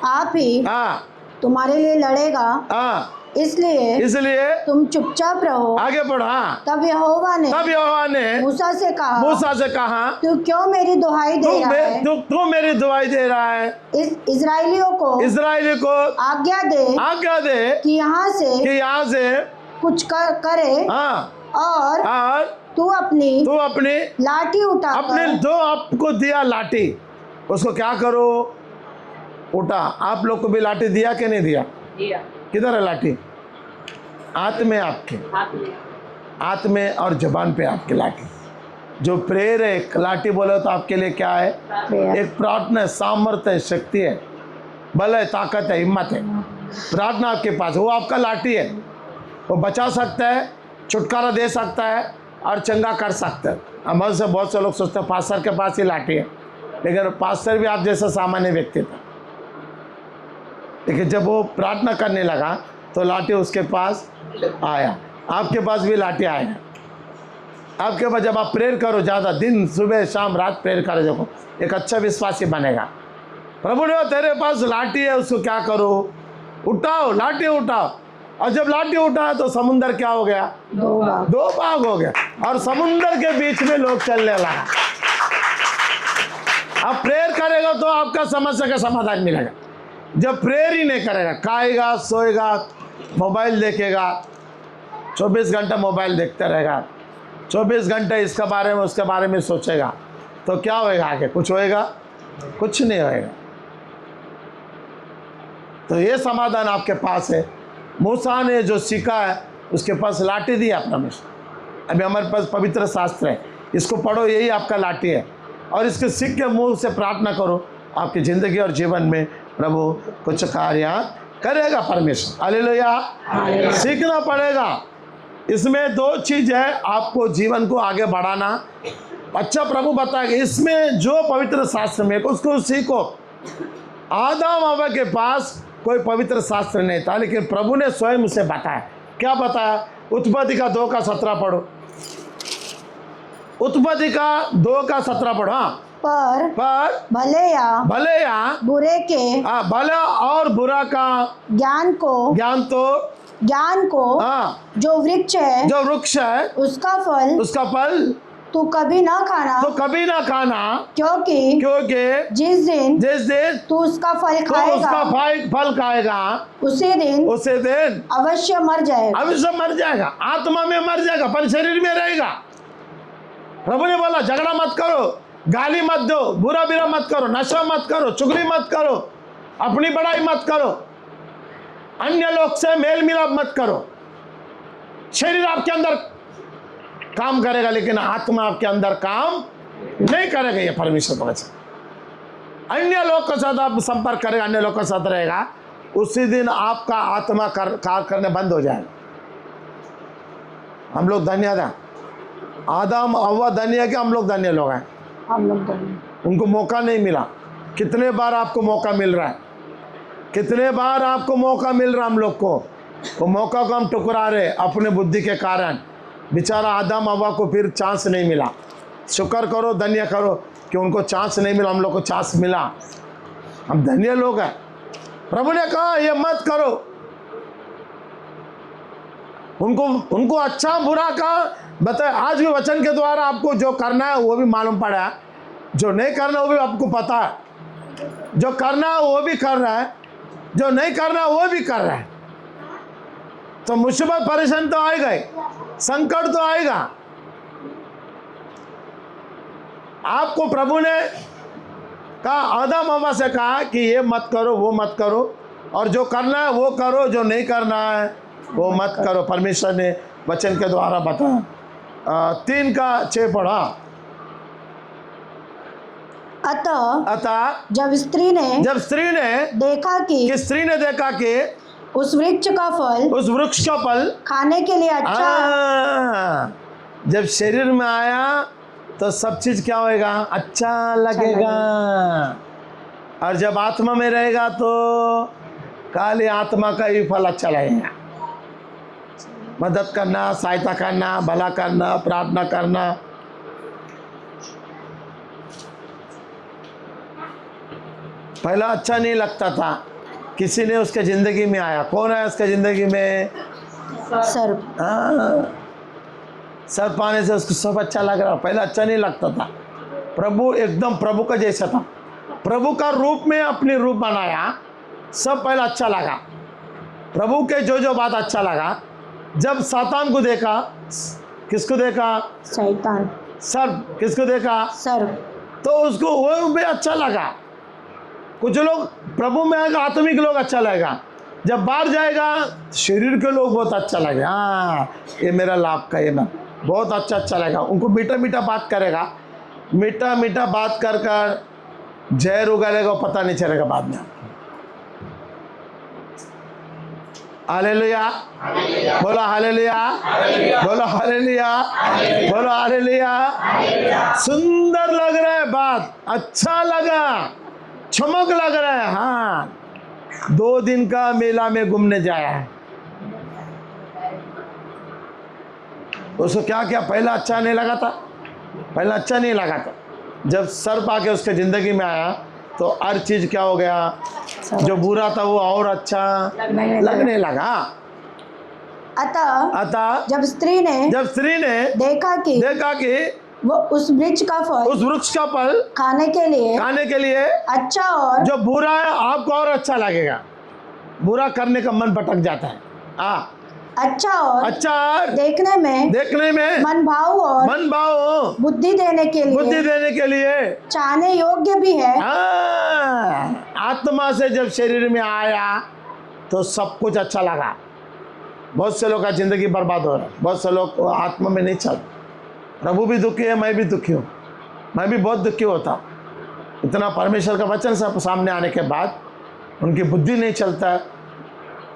आप ही तुम्हारे लिए लड़ेगा, इसलिए तुम चुपचाप रहो। आगे बढ़ो। हाँ, तब यहोवा ने मूसा से कहा तू क्यों मेरी दुहाई दे रहा है? तू मेरी दुहाई दे रहा है। इस्राएलियों को आज्ञा दे कि यहाँ से कुछ करे। हाँ, और तू अपनी लाठी उठा, अपने जो आपको दिया लाठी उसको क्या करो? उठा। आप लोग को भी लाठी दिया कि नहीं दिया? किधर है लाठी? हाथ में, आपके हाथ में और जबान पे आपकी लाठी। जो प्रेयर है, लाठी बोले तो आपके लिए क्या है? एक प्रार्थना है, सामर्थ्य है, शक्ति है, बल है, ताकत है, हिम्मत है। प्रार्थना आपके पास, वो आपका लाठी है। वो बचा सकता है, छुटकारा दे सकता है और चंगा कर सकता है। हम से बहुत से लोग सोचते हैं पास्टर के पास ही लाठी है, लेकिन पास्टर भी आप जैसा सामान्य व्यक्ति था। लेकिन जब वो प्रार्थना करने लगा तो लाठी उसके पास आया। आपके पास भी लाठी आएगा। आपके पास जब आप प्रेयर करो, ज़्यादा दिन, सुबह शाम रात प्रेयर करो, देखो एक अच्छा विश्वासी बनेगा। प्रभु ने तेरे पास लाठी है, उसको क्या करो? उठाओ, लाठी उठाओ। और जब लाठी उठा तो समुंदर क्या हो गया? दो भाग हो गया और समुंदर के बीच में लोग चलने लगा। अब प्रेयर करेगा तो आपका समस्या का समाधान मिलेगा। जब प्रेयर ही नहीं करेगा, खाएगा, सोएगा, मोबाइल देखेगा, 24 घंटा मोबाइल देखता रहेगा, 24 घंटे इसके बारे में उसके बारे में सोचेगा, तो क्या होएगा? आगे कुछ होएगा? कुछ नहीं होएगा। तो ये समाधान आपके पास है। मूसा ने जो सीखा है उसके पास लाठी दी अपना मिशन। अभी हमारे पास पवित्र शास्त्र है, इसको पढ़ो, यही आपका लाठी है। और इसके सीख के मुंह से प्रार्थना करो, आपकी ज़िंदगी और जीवन में प्रभु कुछ कार्य करेगा परमेश्वर। हालेलुया। सीखना पड़ेगा। इसमें 2 चीज़ है, आपको जीवन को आगे बढ़ाना। अच्छा, प्रभु बताएगा इसमें जो पवित्र शास्त्र में उसको सीखो। आदम हव्वा के पास कोई पवित्र शास्त्र नहीं था, लेकिन प्रभु ने स्वयं उसे बताया। क्या बताया? उत्पत्ति का 2 का 17 पढ़ो। उत्पत्ति का 2 का 17 पढ़ो। हाँ, पर भले या बुरे के, भला और बुरा का ज्ञान को हाँ, जो वृक्ष है उसका फल तू कभी ना खाना, क्योंकि जिस दिन तू उसका फल खाएगा उसी दिन अवश्य मर जाएगा। आत्मा में मर जाएगा पर शरीर में रहेगा। प्रभु ने बोला झगड़ा मत करो, गाली मत दो, बुरा मत करो, नशा मत करो, चुगली मत करो, अपनी बड़ाई मत करो, अन्य लोग से मेल मिलाप मत करो। शरीर आपके अंदर काम करेगा लेकिन आत्मा आपके अंदर काम नहीं करेगा। ये परमेश्वर का वचन। अन्य लोग के साथ आप संपर्क करेगा, अन्य लोग के साथ रहेगा, उसी दिन आपका आत्मा कार्य करने बंद हो जाएगा। हम लोग धन्य था, आदम हव्वा धन्य क्या? हम लोग धन्य लोग हैं। उनको मौका नहीं मिला। कितने बार आपको मौका मिल रहा है, कितने बार आपको मौका मिल रहा हम लोग को। वो मौका को हम टुकरा रहे अपने बुद्धि के कारण। बेचारा आदम हव्वा को फिर चांस नहीं मिला। शुक्र करो, धन्य करो कि उनको चांस नहीं मिला, हम लोग को चांस मिला। हम धन्य लोग हैं। प्रभु ने कहा ये मत करो। उनको अच्छा बुरा का बताए। आज भी वचन के द्वारा आपको जो करना है वो भी मालूम पड़ा है, जो नहीं करना वो भी आपको पता है। जो करना है वो भी कर रहा है, जो नहीं करना वो भी कर रहा है। तो मुसीबत परेशान तो आएगा ही, संकट तो आएगा। आपको प्रभु ने कहा, आदम हव्वा से कहा कि ये मत करो, वो मत करो, और जो करना है वो करो, जो नहीं करना है वो मत करो। परमेश्वर ने वचन के द्वारा बताया। 3 का 6 पढ़ा। अतः जब स्त्री ने देखा कि उस वृक्ष का फल खाने के लिए अच्छा, जब शरीर में आया तो सब चीज क्या होएगा? अच्छा लगेगा। और जब आत्मा में रहेगा तो खाली आत्मा का ही फल अच्छा लगेगा। मदद करना, सहायता करना, भला करना, प्रार्थना करना। पहला अच्छा नहीं लगता था, किसी ने उसके जिंदगी में आया, कौन आया उसके जिंदगी में? सर्प। सर्प आने से उसको सब अच्छा लग रहा, पहले अच्छा नहीं लगता था। प्रभु एकदम प्रभु का जैसा था, प्रभु का रूप में अपनी रूप बनाया, सब पहले अच्छा लगा। प्रभु के जो जो बात अच्छा लगा, जब सातान को देखा, किसको देखा? शैतान। सर्प, किसको देखा? सर्प। तो उसको वो भी अच्छा लगा। कुछ लोग प्रभु में आएगा, आत्मिक लोग अच्छा लगेगा, जब बाहर जाएगा शरीर के लोग बहुत अच्छा लगेगा। हाँ ये मेरा लाभ का, ये मैं बहुत अच्छा लगेगा। उनको मीठा मीठा बात करेगा, मीठा मीठा बात कर कर जहर उगालेगा, पता नहीं चलेगा बाद में। हालेलुया, बोलो हालेलुया, बोलो हालेलुया, बोलो हालेलुया। सुंदर लग रहा है बात, अच्छा लगा, चमक लग रहा है। हाँ 2 दिन का मेला में घूमने जाया है, उसको क्या क्या पहला अच्छा नहीं लगा था, पहला अच्छा नहीं लगा था। जब सर्प आके उसके जिंदगी में आया तो हर चीज क्या हो गया, जो बुरा था वो और अच्छा लगने लगा। अतः जब स्त्री ने देखा कि वो उस वृक्ष का फल खाने के लिए अच्छा और जो बुरा है आपको और अच्छा लगेगा, बुरा करने का मन भटक जाता है। अच्छा और देखने में मन भाव बुद्धि देने के लिए चाहने योग्य भी है। आत्मा से जब शरीर में आया तो सब कुछ अच्छा लगा। बहुत से लोग का जिंदगी बर्बाद हो रहा है, बहुत से लोग आत्मा में नहीं चल। प्रभु भी दुखी है, मैं भी दुखी हूँ, मैं भी बहुत दुखी होता। इतना परमेश्वर का वचन सब सामने आने के बाद उनकी बुद्धि नहीं चलता है,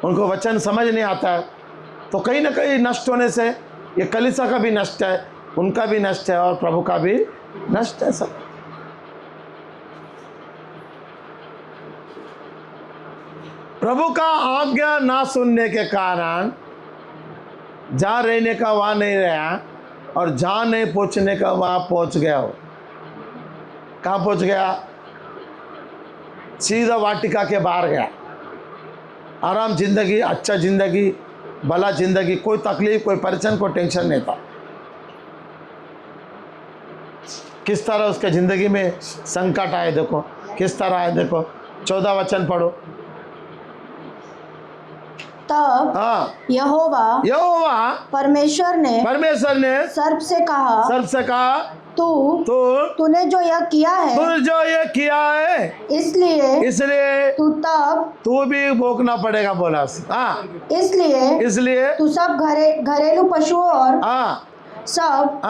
उनको वचन समझ नहीं आता है, तो कहीं ना कहीं नष्ट होने से ये कलीसिया का भी नष्ट है, उनका भी नष्ट है और प्रभु का भी नष्ट है। सब प्रभु का आज्ञा ना सुनने के कारण जहाँ रहने का वहाँ नहीं रहा और जहाँ नहीं पहुँचने का वहाँ पहुँच गया। हो कहाँ पहुँच गया? सीधा वाटिका के बाहर गया। आराम जिंदगी, अच्छा जिंदगी, भला जिंदगी, कोई तकलीफ, कोई परेशान, कोई टेंशन नहीं था। किस तरह उसके जिंदगी में संकट आए, देखो किस तरह आए। देखो 14 वचन पढ़ो। तब यहोवा परमेश्वर ने सर्प से कहा तूने जो यह किया है इसलिए तू भी भोगना पड़ेगा, बोला। इसलिए तू सब घरेलू पशुओं और सब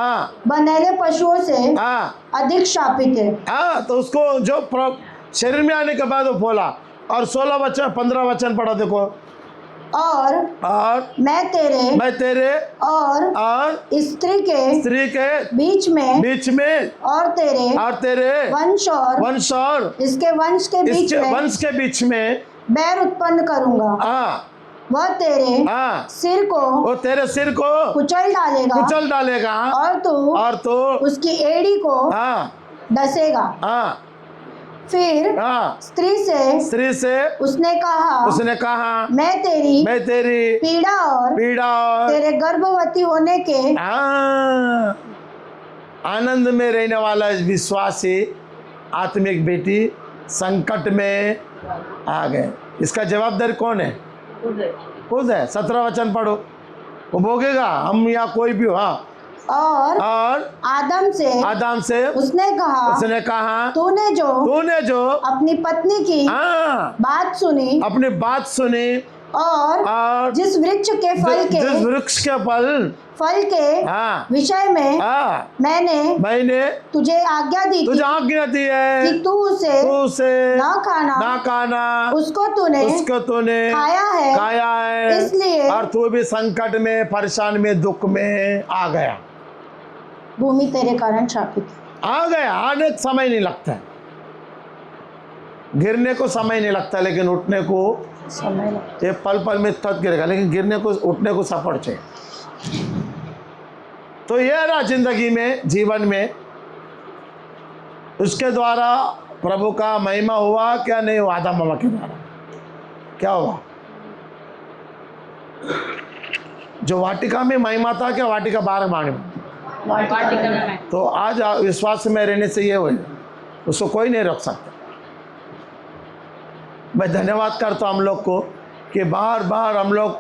बनेले पशुओं से अधिक शापित है। तो उसको जो शरीर में आने के बाद वो बोला, और 16 वचन 15 वचन पढ़ा देखो। और मैं तेरे और स्त्री के बीच में और तेरे वंश और इसके वंश के बीच में बैर उत्पन्न करूंगा। वह तेरे सिर को कुचल डालेगा और तू उसकी एड़ी को डसेगा। फिर स्त्री से उसने कहा मैं तेरी पीड़ा और तेरे गर्भवती होने के आनंद में रहने वाला विश्वासी आत्मिक बेटी संकट में आ गए। इसका जवाबदारी कौन है? खुद है। 17 वचन पढ़ो। वो भोगेगा, हम या कोई भी हो। और आदम से उसने कहा तूने जो अपनी पत्नी की बात सुनी और जिस वृक्ष के फल के विषय में मैंने तुझे आज्ञा दी है कि तू उसे ना खाना, उसको तूने खाया है, इसलिए और तू भी संकट में, परेशान में, दुख में आ गया। भूमि तेरे कारण शापित आ गया। आने समय नहीं लगता है, गिरने को समय नहीं लगता, लेकिन उठने को समय लगता। ये पल में तक गिरेगा, लेकिन गिरने को, उठने को सफर चाहिए। तो ये रहा जिंदगी में, जीवन में, उसके द्वारा प्रभु का महिमा हुआ क्या नहीं हुआ? आदम हवा के द्वारा क्या हुआ? जो वाटिका में महिमा था क्या वाटिका बाहर महिमा? तो आज विश्वास में रहने से ये हुए, उसको कोई नहीं रोक सकता। मैं धन्यवाद करता हूँ हम लोग को कि बार बार हम लोग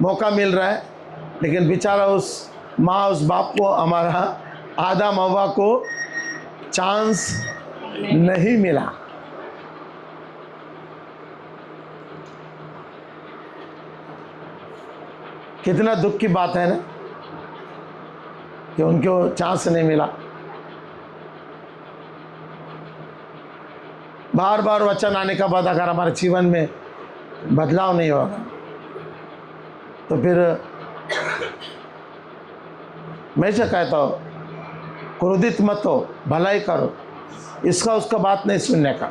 मौका मिल रहा है, लेकिन बेचारा उस माँ उस बाप को, हमारा आदम हव्वा को चांस नहीं मिला। कितना दुख की बात है ना कि उनको चांस नहीं मिला। बार बार वचन आने का बाद अगर हमारे जीवन में बदलाव नहीं होगा तो फिर मैं से कहता हूँ, क्रोधित मत हो, भलाई करो, इसका उसका बात नहीं सुनने का,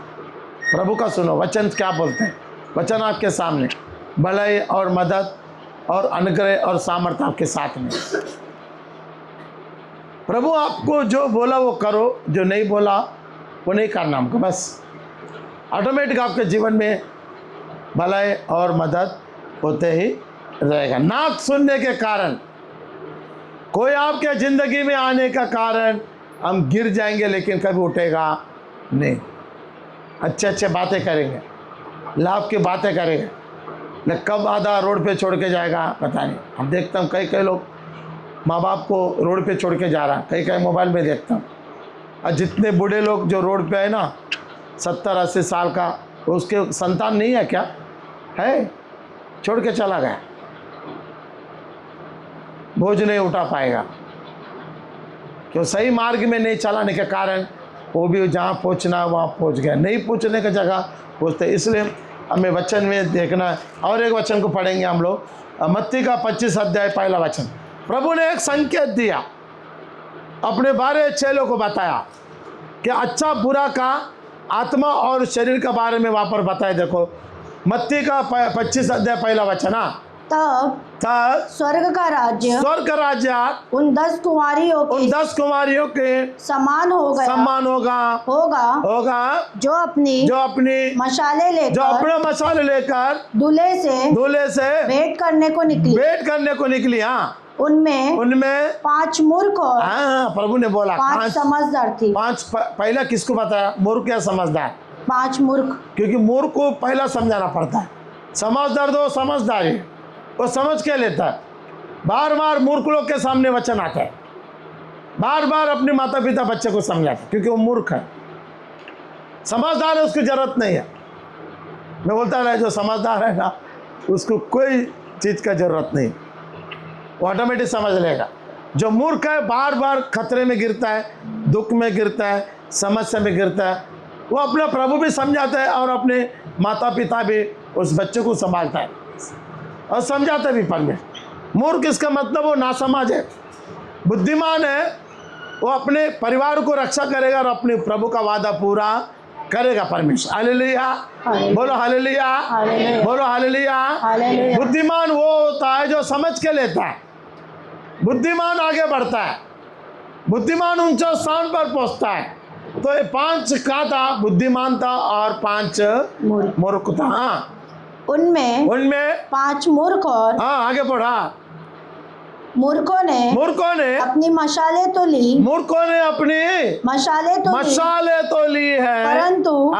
प्रभु का सुनो। वचन क्या बोलते हैं? वचन आपके सामने, भलाई और मदद और अनुग्रह और सामर्थ्य आपके साथ में। प्रभु आपको जो बोला वो करो, जो नहीं बोला वो नहीं करना हमको। बस ऑटोमेटिक आपके जीवन में भलाई और मदद होते ही रहेगा। ना सुनने के कारण, कोई आपके जिंदगी में आने का कारण हम गिर जाएंगे लेकिन कभी उठेगा नहीं। अच्छे अच्छे बातें करेंगे, लाभ की बातें करेंगे, लेकिन कब आधा रोड पे छोड़ के जाएगा पता नहीं। हम देखता हूँ कई कई लोग माँ बाप को रोड पे छोड़ के जा रहा है, कई कई मोबाइल में देखता हूँ। और जितने बूढ़े लोग जो रोड पे है ना 70-80 साल का, उसके संतान नहीं है क्या? है, छोड़ के चला गया, बोझ नहीं उठा पाएगा। क्यों? सही मार्ग में नहीं चलाने के कारण वो भी जहाँ पहुँचना वहाँ पहुँच गया, नहीं पहुँचने की जगह पहुँचते। इसलिए हमें वचन में देखना है। और एक वचन को पढ़ेंगे हम लोग, मत्ती का 25 अध्याय पहला वचन। प्रभु ने एक संकेत दिया, अपने 12 चेलों को बताया कि अच्छा बुरा का, आत्मा और शरीर के बारे में वहाँ पर बताए। देखो मत्ती का 25 अध्याय पहला वचन। तब स्वर्ग का राज्य उन 10 कुंवारियों के समान होगा जो अपनी मशाले लेकर दूल्हे से भेंट करने को निकली। हाँ, उनमें 5 मूर्ख और प्रभु ने बोला 5 समझदार थी। 5 पहला किसको बताया? मूर्ख या समझदार? 5 मूर्ख, क्योंकि मूर्ख को पहला समझाना पड़ता है। समझदार दो समझदार है, वो समझ के लेता है। बार बार मूर्ख लोग के सामने वचन आता है, बार बार अपने माता पिता बच्चे को समझाते, क्योंकि वो मूर्ख है। समझदार है उसकी जरूरत नहीं है। मैं बोलता रहा, जो समझदार है ना उसको कोई चीज़ का जरूरत नहीं, वो ऑटोमेटिक समझ लेगा। जो मूर्ख है बार बार खतरे में गिरता है, दुख में गिरता है, समस्या में गिरता है। वो अपना प्रभु भी समझाता है और अपने माता पिता भी उस बच्चे को संभालता है और समझाता भी परमेश्वर। मूर्ख इसका मतलब वो नासमझ है। बुद्धिमान है वो अपने परिवार को रक्षा करेगा और अपने प्रभु का वादा पूरा करेगा परमेश्वर। हालेलुया, बोलो हालेलुया, बोलो हालेलुया। बुद्धिमान वो होता है जो समझ के लेता है, बुद्धिमान आगे बढ़ता है, बुद्धिमान ऊंचे स्थान पर पहुंचता है। तो ये 5 का था, बुद्धिमान था और 5 मूर्ख था। हाँ, उनमें 5 मूर्ख और आगे बढ़ा। मूर्खों ने अपनी मशाले तो ली, मशाले तो ली है, परंतु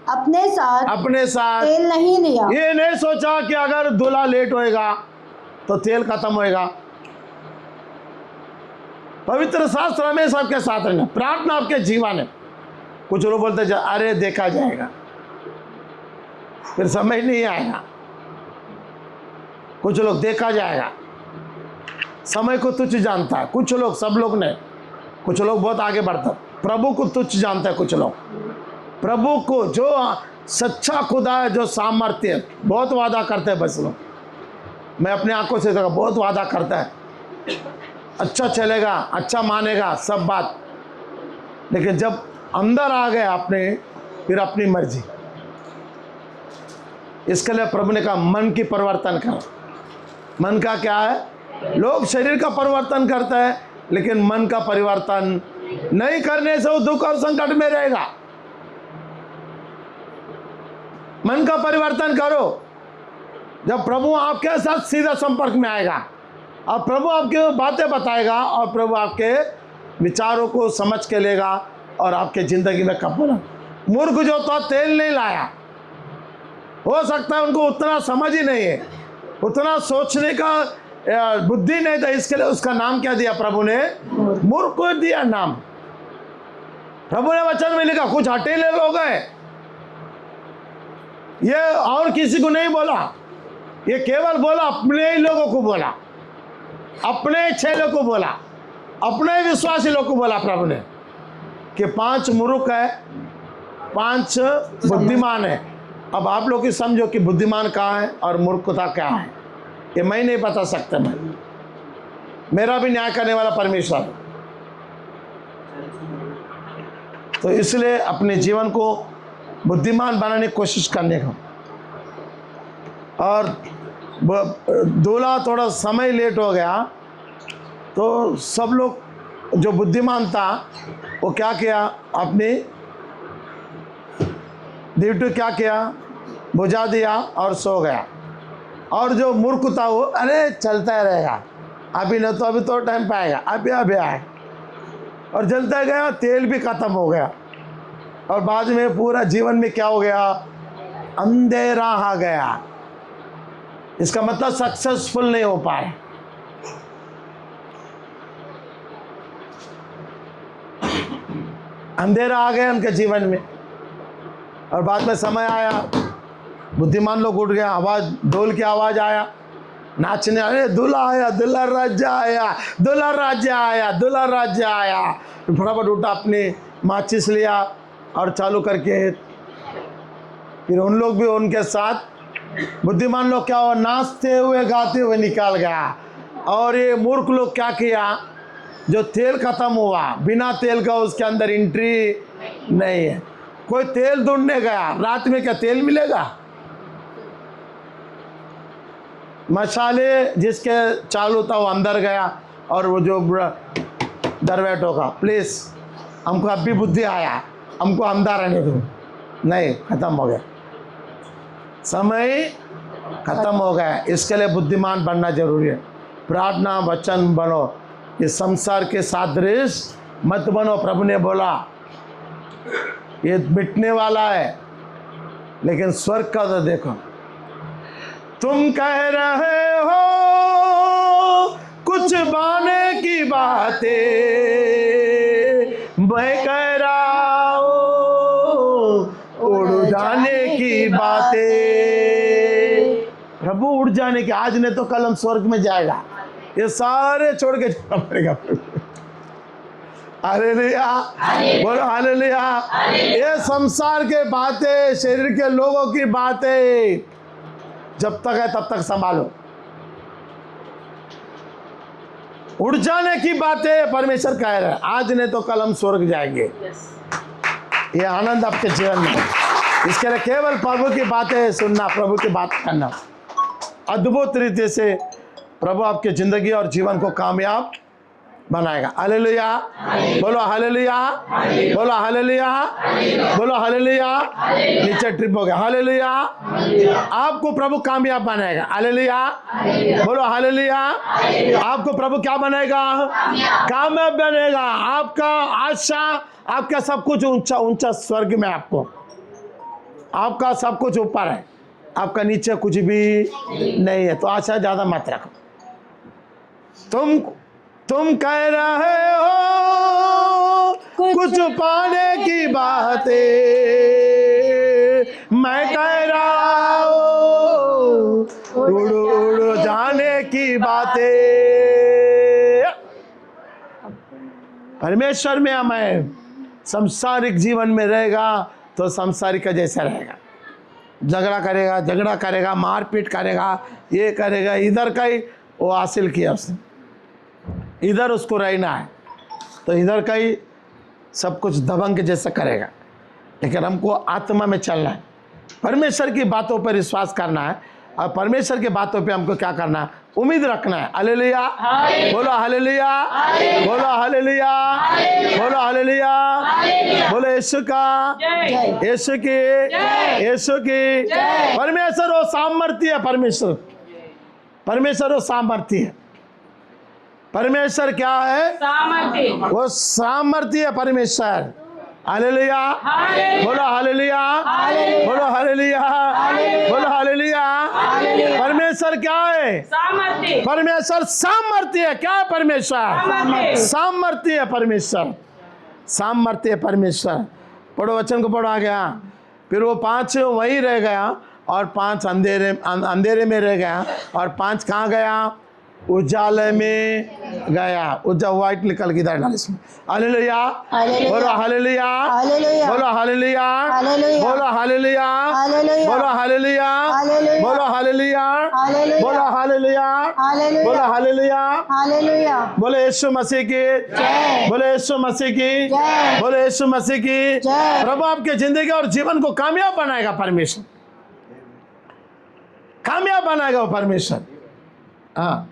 अपने साथ तेल नहीं लिया। ये नहीं सोचा कि अगर दूल्हा लेट होएगा तो तेल खत्म होएगा। पवित्र शास्त्र हमें सबके साथ रहना, प्रार्थना आपके जीवन है। कुछ लोग बोलते अरे देखा जाएगा, फिर समझ नहीं आएगा। कुछ लोग देखा जाएगा, समय को तुच्छ जानता है। कुछ लोग, सब लोग नहीं, कुछ लोग बहुत आगे बढ़ता, प्रभु को तुच्छ जानता है। कुछ लोग प्रभु को, जो सच्चा खुदा है, जो सामर्थ्य, बहुत वादा करते हैं। बस लोग, मैं अपने आंखों से देखा, बहुत वादा करता है, अच्छा चलेगा, अच्छा मानेगा सब बात, लेकिन जब अंदर आ गए अपने, फिर अपनी मर्जी। इसके लिए प्रभु ने कहा मन की परिवर्तन करो। मन का क्या है? लोग शरीर का परिवर्तन करता है, लेकिन मन का परिवर्तन नहीं करने से वो दुख और संकट में रहेगा। मन का परिवर्तन करो, जब प्रभु आपके साथ सीधा संपर्क में आएगा और प्रभु आपके बातें बताएगा और प्रभु आपके विचारों को समझ के लेगा और आपके ज़िंदगी में कपूर। मूर्ख जो तो तेल नहीं लाया, हो सकता है उनको उतना समझ ही नहीं है, उतना सोचने का बुद्धि नहीं था, इसके लिए उसका नाम क्या दिया प्रभु ने? मूर्ख को दिया नाम। प्रभु ने वचन में लिखा कुछ हठीले लोग हैं, ये और किसी को नहीं बोला, ये केवल बोला अपने ही लोगों को बोला, अपने चेलों को बोला, अपने विश्वासी लोग को बोला प्रभु ने कि 5 मूर्ख है, 5 बुद्धिमान है। अब आप लोग ही समझो कि बुद्धिमान कहाँ है और मूर्खता क्या है, ये मैं नहीं बता सकता। मेरा भी न्याय करने वाला परमेश्वर। तो इसलिए अपने जीवन को बुद्धिमान बनाने की कोशिश करने का। और दूल्हा थोड़ा समय लेट हो गया तो सब लोग जो बुद्धिमान था वो क्या किया, अपनी ड्यूटी क्या किया, बुझा दिया और सो गया। और जो मूर्ख था वो अरे चलता रहेगा, अभी न तो अभी तो टाइम पाएगा, अभी आए, और जलता गया, तेल भी खत्म हो गया और बाद में पूरा जीवन में क्या हो गया, अंधेरा आ गया। इसका मतलब सक्सेसफुल नहीं हो पाए। अंधेरा आ गया उनके जीवन में और बाद में समय आया, बुद्धिमान लोग उठ गया, आवाज ढोल की आवाज आया, नाचने, अरे दूल्हा आया, दूल्हा राजा आया, दूल्हा राजा आया, दूल्हा राजा आया। फटाफट उठा, अपनी माचिस लिया और चालू करके फिर उन लोग भी उनके साथ, बुद्धिमान लोग क्या हुआ, नाचते हुए गाते हुए निकाल गया। और ये मूर्ख लोग क्या किया, जो तेल खत्म हुआ, बिना तेल का उसके अंदर एंट्री नहीं है। कोई तेल ढूंढने गया, रात में क्या तेल मिलेगा? मसाले जिसके चालू था वो अंदर गया और वो जो दरवेटों का, प्लीज हमको अब भी बुद्धि आया, हमको अंदर रहने दो, नहीं, खत्म हो गया, समय खत्म हो गया। इसके लिए बुद्धिमान बनना जरूरी है। प्रार्थना वचन बनो, इस संसार के सादृश मत बनो। प्रभु ने बोला ये मिटने वाला है, लेकिन स्वर्ग का तो देखो। तुम कह रहे हो कुछ बाने की बातें, मैं कह रहा हूं उड़ जाने की बातें। प्रभु उड़ जाने की, आज नहीं तो कल हम स्वर्ग में जाएगा, ये सारे छोड़ के जाना पड़ेगा। हालेलुया, बोलो हालेलुया। ये संसार के बातें, शरीर के लोगों की बातें जब तक है तब तक संभालो। उड़ जाने की बातें परमेश्वर कह रहे हैं, आज नहीं तो कल हम स्वर्ग जाएंगे। ये आनंद आपके जीवन में, इसके लिए केवल प्रभु की बातें सुनना, प्रभु की बात करना, अद्भुत रीति से प्रभु आपके जिंदगी और जीवन को कामयाब बनाएगा। हालेलुया, बोलो हालेलुया, बोलो हालेलुया, बोलो हालेलुया। नीचे ट्रिप हो गया। हालेलुया, आपको प्रभु कामयाब बनाएगा। हालेलुया, बोलो हालेलुया। आपको प्रभु क्या बनाएगा? कामयाब बनेगा। आपका आशा, आपका सब कुछ ऊंचा ऊंचा स्वर्ग में, आपका सब कुछ ऊपर है, आपका नीचे कुछ भी नहीं है। तो आशा ज्यादा मत रखो। तुम कह रहे हो कुछ पाने की बातें, मैं कह रहा हूं उड़ उड़ जाने की बातें। परमेश्वर में हमें सांसारिक जीवन में रहेगा तो सांसारिक का जैसा रहेगा, झगड़ा करेगा, मारपीट करेगा, ये करेगा, इधर का ही वो हासिल किया उसने, इधर उसको रहना है तो इधर का ही सब कुछ दबंग जैसा करेगा। लेकिन हमको आत्मा में चलना है, परमेश्वर की बातों पर विश्वास करना है और परमेश्वर की बातों पे हमको क्या करना है? उम्मीद रखना है। हालेलुया, बोलो हालेलुया, बोलो हालेलुया, बोलो हालेलुया, बोलो यीशु का, यीशु की, यीशु की। परमेश्वर वो सामर्थ्य है। परमेश्वर, परमेश्वर वो सामर्थ्य है। परमेश्वर क्या है? सामर्थ्य। वो सामर्थ्य है परमेश्वर। हालेलुया, बोलो हालेलुया, बोलो हालेलुया, बोलो हालेलुया। परमेश्वर क्या है? सामर्थ्य। परमेश्वर सामर्थ्य है। क्या है परमेश्वर? सामर्थ्य है परमेश्वर, सामर्थ्य है परमेश्वर। पढ़ो वचन को, पढ़ो आ गया। फिर वो 5 वहीं रह गया और 5 अंधेरे में रह गया और 5 कहाँ गया? उजाले में गया। उजा व्हाइट निकल के इधर डाल इसमें। हालेलुया, बोलो हालेलुया, बोलो हालेलुया, बोलो हालेलुया, बोलो हालेलुया, बोलो हालेलुया, बोलो हालेलुया, बोलो हालेलुया, बोलो यीशु मसीह की, बोलो यीशु मसीह की, बोलो यीशु मसीह की। प्रभु आपके जिंदगी और जीवन को कामयाब बनाएगा परमेश्वर, कामयाब बनाएगा वो परमेश्वर। हाँ,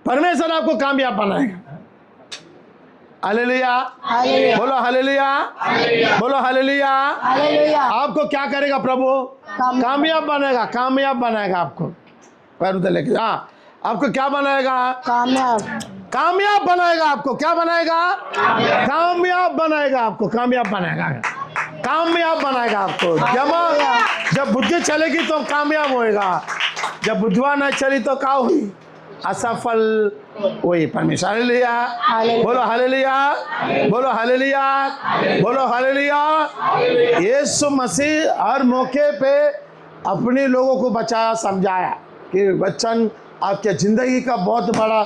परमेश्वर आपको कामयाब बनाएगा। हालेलुया, बोलो हालेलुया, बोलो हालेलुया। आपको क्या करेगा प्रभु? कामयाब बनाएगा, कामयाब बनाएगा आपको। पैर उधर लेके, हाँ, आपको क्या बनाएगा? कामयाब, कामयाब बनाएगा आपको। क्या बनाएगा? कामयाब बनाएगा आपको, कामयाब बनाएगा, कामयाब बनाएगा आपको। जब बुद्धि चलेगी तो कामयाब होएगा, जब बुद्धवा नहीं चली तो क्या हुई? असफल वही परमेश्वर। हालेलुया, बोलो हालेलुया, बोलो हालेलुया, बोलो हालेलुया। यीशु मसीह हर मौके पे अपने लोगों को बचाया, समझाया कि वचन आपके जिंदगी का बहुत बड़ा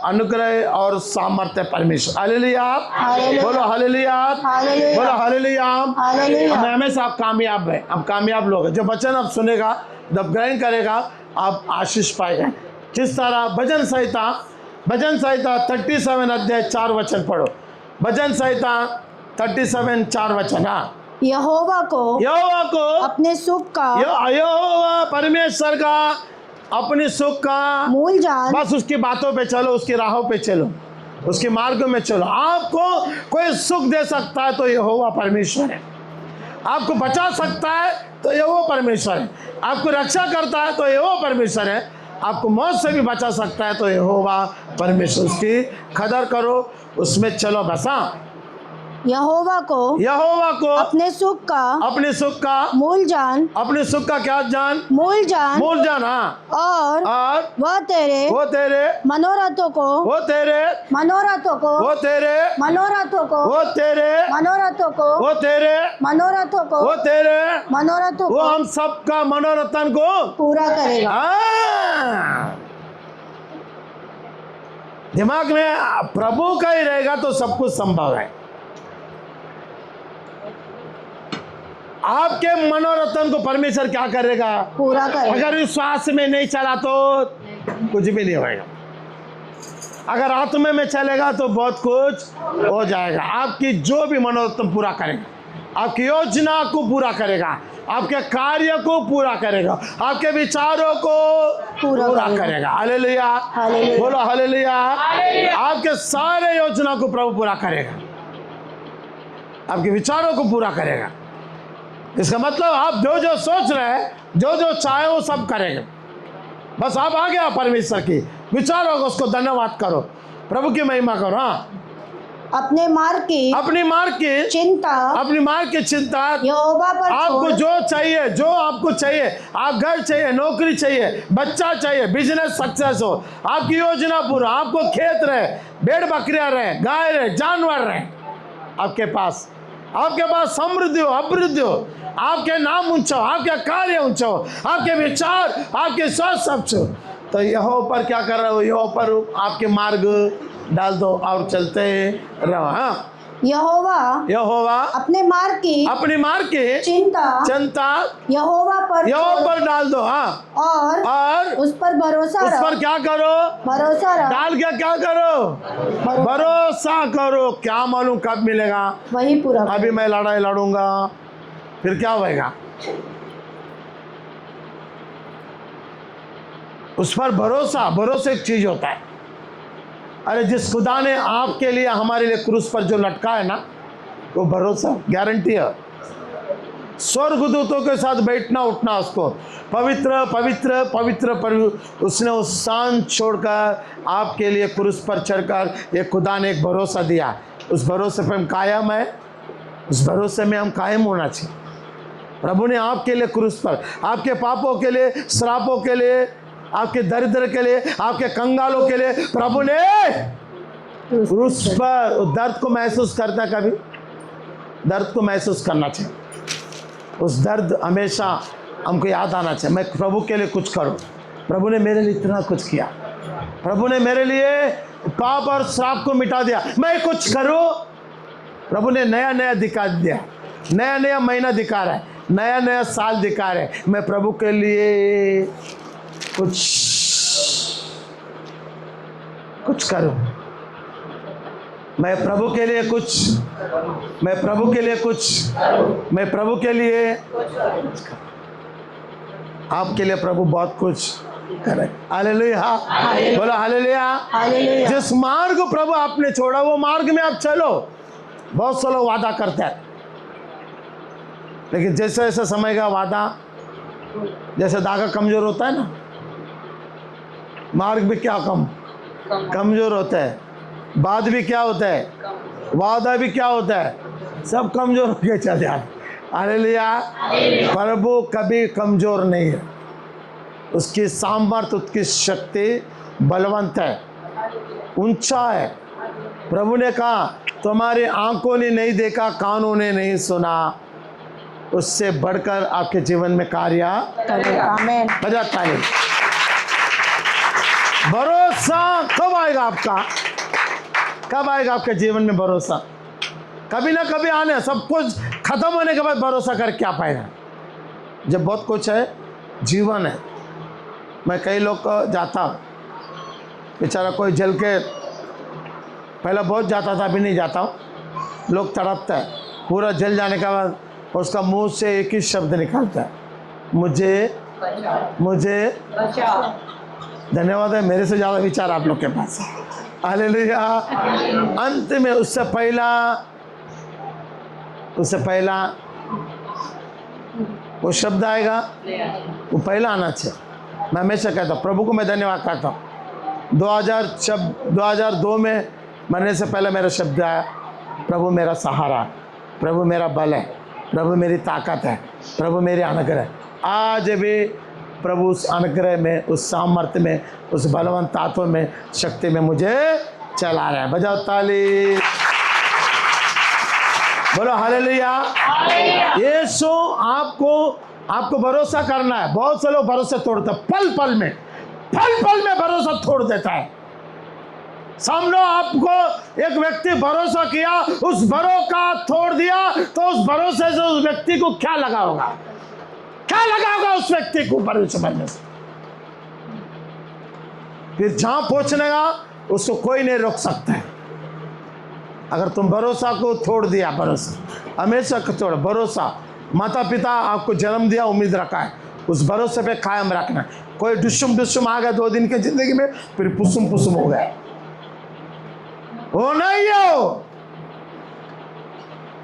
अनुग्रह और सामर्थ्य परमेश्वर। हालेलुया, बोलो हालेलुया, बोलो हालेलुया। मैं हमेशा आप कामयाब है, आप कामयाब लोग हैं। जो वचन आप सुनेगा, जब ग्रहण करेगा, आप आशीष पाएगा। जिस तरह भजन संहिता 37 अध्याय 4 वचन पढ़ो। भजन संहिता 37 4 वचन। हाँ, यहोवा को अपने सुख का, यहोवा परमेश्वर का अपने सुख का मूल जान। बस उसकी बातों पे चलो, उसकी राहों पे चलो, उसके मार्ग में चलो। आपको कोई सुख दे सकता है तो यहोवा परमेश्वर है। आपको बचा सकता है तो यहोवा परमेश्वर है। आपको रक्षा करता है तो यहोवा परमेश्वर है। आपको मौत से भी बचा सकता है तो यहोवा परमेश्वर। उसकी कदर करो, उसमें चलो बस। हाँ, यहोवा को अपने सुख का मूल जान। अपने सुख का क्या जान? मूल जान। हाँ, और वह तेरे मनोरथों को वो हम सबका मनोरथन को पूरा करेगा। दिमाग में प्रभु का ही रहेगा तो सब कुछ संभव है। आपके मनोरथन को परमेश्वर क्या करेगा? पूरा करेगा। अगर विश्वास में नहीं चला तो कुछ भी नहीं होगा। अगर आत्मा में चलेगा तो बहुत कुछ हो जाएगा। आपकी जो भी मनोरथन पूरा करेगा, आपकी योजना को पूरा करेगा, आपके कार्य को पूरा करेगा, आपके विचारों को पूरा करेगा। हालेलुया, बोलो हालेलुया। आपके सारे योजना को प्रभु पूरा करेगा, आपके विचारों को पूरा करेगा। इसका मतलब आप जो सोच रहे हैं, जो चाहे वो सब करेंगे। बस आप आ गया परमेश्वर की विचारों को, उसको धन्यवाद करो, प्रभु की महिमा करो। हाँ, अपने मार्ग की चिंता यहोवा पर आपको जो चाहिए, जो आपको चाहिए, आप घर चाहिए, नौकरी चाहिए, बच्चा चाहिए, बिजनेस सक्सेस हो, आपकी योजना पूरा, आपको खेत रहे, भेड़ बकरियां रहे, गाय रहे, जानवर रहे, आपके पास समृद्धि हो, अभिवृद्धि हो, आपके नाम ऊंचा हो, आपके कार्य ऊंचा हो, आपके विचार, आपके सोच सब, तो यहोवा पर क्या कर रहे हो? यहोवा पर आपके मार्ग डाल दो और चलते रहो। हाँ, यहोवा अपनी मार्ग की चिंता यहोवा पर डाल दो। हाँ, और उस पर क्या करो? डाल के क्या करो? भरोसा करो। क्या मालूम कब मिलेगा? वही पूरा। अभी मैं लड़ाई लड़ूंगा, फिर क्या होगा? उस पर भरोसा, भरोसे एक चीज होता है। अरे जिस खुदा ने आपके लिए, हमारे लिए क्रूस पर जो लटका है ना, वो भरोसा, गारंटी है। स्वर्गदूतों के साथ बैठना उठना, उसको पवित्र पवित्र पवित्र पर उसने उस स्थान छोड़कर आपके लिए क्रूस पर चढ़कर ये खुदा ने एक भरोसा दिया। उस भरोसे पर हम कायम है, उस भरोसे में हम कायम होना चाहिए। प्रभु ने आपके लिए क्रूस पर, आपके पापों के लिए, श्रापों के लिए, आपके दरिद्र के लिए, आपके कंगालों के लिए प्रभु ने क्रूस पर दर्द को महसूस करता। कभी दर्द को महसूस करना चाहिए। उस दर्द हमेशा हमको याद आना चाहिए। मैं प्रभु के लिए कुछ करूं। प्रभु ने मेरे लिए इतना कुछ किया, प्रभु ने मेरे लिए पाप और श्राप को मिटा दिया, मैं कुछ करूं। प्रभु ने नया नया दिखा दिया, नया नया महीना दिखा रहा है, नया नया साल दिखा रहा है। मैं प्रभु के लिए कुछ करूं। मैं प्रभु के लिए कुछ, मैं प्रभु के लिए कुछ, मैं प्रभु के लिए, आपके लिए प्रभु बहुत कुछ करे। हालेलुया, बोलो हालेलुया। जिस मार्ग को प्रभु आपने छोड़ा वो मार्ग में आप चलो। बहुत से लोग वादा करते हैं, लेकिन जैसे जैसे समय का वादा, जैसे धागा कमजोर होता है ना, मार्ग भी क्या कमजोर होता है, बाद भी क्या होता है, वादा भी क्या होता है, सब कमजोर होके चल जाए। हालेलुया। प्रभु कभी कमजोर नहीं है, उसकी सामर्थ्य, उसकी शक्ति बलवंत है, ऊंचा है। प्रभु ने कहा तुम्हारी आंखों ने नहीं देखा, कानों ने नहीं सुना, उससे बढ़कर आपके जीवन में कार्य आमीन। बजाता है। भरोसा कब आएगा आपका, कब आएगा आपके जीवन में भरोसा? कभी ना कभी आने। सब कुछ खत्म होने के बाद भरोसा कर क्या पाएगा? जब बहुत कुछ है, जीवन है। मैं कई लोग को जाता, बेचारा कोई जल के, पहले बहुत जाता था, अभी नहीं जाता हूँ। लोग तड़पता है, पूरा जल जाने के बाद उसका मुंह से एक ही शब्द निकलता है, मुझे धन्यवाद है, मेरे से ज़्यादा विचार आप लोग के पास है। हालेलुया। अंत में उससे पहला वो शब्द आएगा, वो पहला आना चाहिए। मैं हमेशा कहता हूँ, प्रभु को मैं धन्यवाद करता हूँ। 2002 में मरने से पहले मेरा शब्द आया, प्रभु मेरा सहारा, प्रभु मेरा बल है, प्रभु मेरी ताकत है, प्रभु मेरे अनुग्रह। आज भी प्रभु उस अनुग्रह में, उस सामर्थ्य में, उस बलवंत तात्व में, शक्ति में मुझे चला रहा है। बजाओ ताली, बोलो हालेलुया। यीशु आपको भरोसा करना है। बहुत से लोग भरोसा तोड़ते हैं, पल पल में भरोसा तोड़ देता है। सामने आपको एक व्यक्ति भरोसा किया, उस भरोसा तोड़ दिया, तो उस भरोसे से उस व्यक्ति को क्या लगा होगा, क्या लगा होगा उस व्यक्ति को भरोसा करने से? फिर जहां पहुंचने का उसको कोई नहीं रोक सकता है। अगर तुम भरोसा को तोड़ दिया, भरोसा हमेशा को तोड़। भरोसा, माता पिता आपको जन्म दिया, उम्मीद रखा है, उस भरोसे पे कायम रखना। कोई दुष्म आ गया 2 दिन की जिंदगी में, फिर पुसुम हो गया, वो नहीं हो।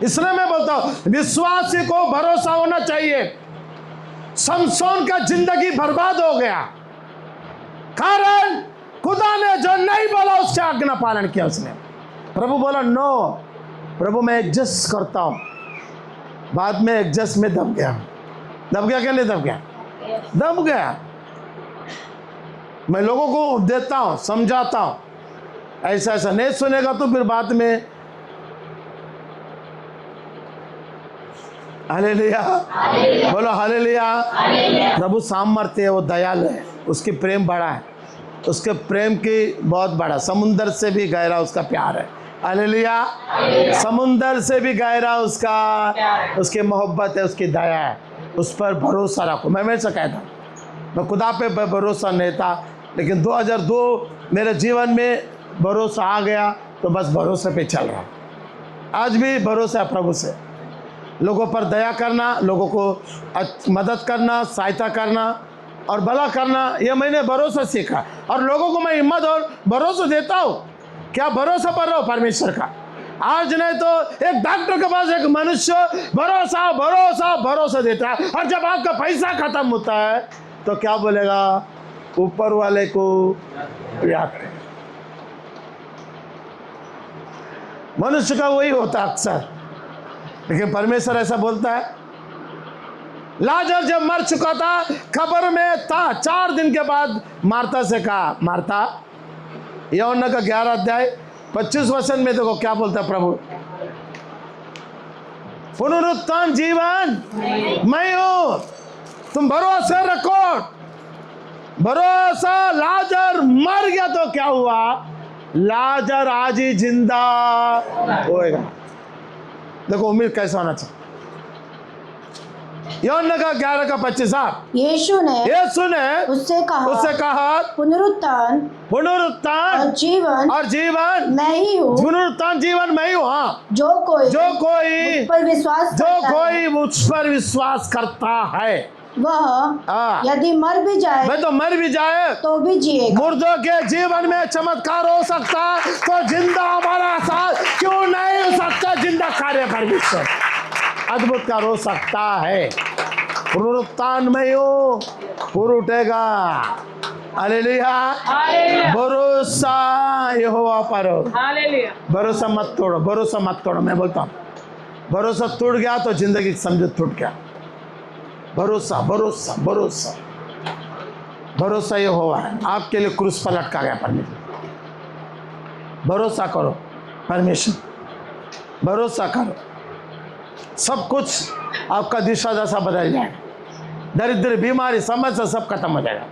इसलिए मैं बोलता हूं, विश्वासी को भरोसा होना चाहिए। समसोन का जिंदगी बर्बाद हो गया, कारण खुदा ने जो नहीं बोला उससे आज्ञा पालन किया उसने। प्रभु बोला नो, प्रभु मैं एडजस्ट करता हूं। बाद में एडजस्ट में दब गया क्या नहीं दब गया। मैं लोगों को देता हूं, समझाता हूं, ऐसा नहीं सुनेगा तो फिर बाद में। हालेलुया, बोलो हालेलुया। प्रभु सामर्थ्य है, वो दयालु है, उसकी प्रेम बड़ा है, उसके प्रेम की बहुत बड़ा, समुंदर से भी गहरा उसका प्यार है। हालेलुया। समुंदर से भी गहरा उसकी मोहब्बत है, उसकी दया है। उस पर भरोसा रखो। मैं हमेशा कहता हूँ, मैं खुदा पे भरोसा नहीं था, लेकिन 2002 मेरे जीवन में भरोसा आ गया, तो बस भरोसे पे चल रहा। आज भी भरोसा है प्रभु से। लोगों पर दया करना, लोगों को मदद करना, सहायता करना, और भला करना, ये मैंने भरोसा सीखा और लोगों को मैं हिम्मत और भरोसा देता हूँ। क्या भरोसा पर रहो परमेश्वर का। आज नहीं तो एक डॉक्टर के पास एक मनुष्य भरोसा भरोसा भरोसा देता है, और जब आपका पैसा खत्म होता है तो क्या बोलेगा, ऊपर वाले को याद करें। मनुष्य का वही होता अक्सर, लेकिन परमेश्वर ऐसा बोलता है। लाजर जब मर चुका था, कब्र में था, 4 दिन के बाद मार्था से कहा, मार्था, यूहन्ना का 11 अध्याय 25 वचन में देखो क्या बोलता है प्रभु, पुनरुत्थान जीवन मैं हूं, तुम भरोसा रखो। भरोसा, लाजर मर गया तो क्या हुआ, लाजर आज ही जिंदा होएगा। देखो उम्मीद कैसा होना चाहिए। यूहन्ना का 11 का 25, यीशु ने उससे कहा पुनरुत्थान और जीवन मैं ही हूँ। पुनरुत्थान जीवन मैं ही हूँ। हाँ, जो कोई मुझ पर विश्वास करता है वह यदि मर भी जाए तो भी जिएगा। मुर्दों के जीवन में चमत्कार हो सकता है, तो जिंदा हमारा साथ क्यों नहीं हो सकता। जिंदा कार्य परमेश्वर अद्भुत कार्य हो सकता है। पुनरुत्थान में हूँ, फिर उठेगा। हालेलुया, भरोसा यहोवा पर हो। भरोसा मत तोड़ो, भरोसा मत तोड़ो। मैं बोलता हूँ, भरोसा टूट गया तो जिंदगी समझो टूट गया। भरोसा भरोसा भरोसा भरोसा यहोवा आपके लिए क्रूस पर लटका गया परमेश्वर। भरोसा करो परमेश्वर, भरोसा करो, सब कुछ आपका दिशा दशा बदल जाएगा। दरिद्र, बीमारी, समस्या सब खत्म हो जाएगा।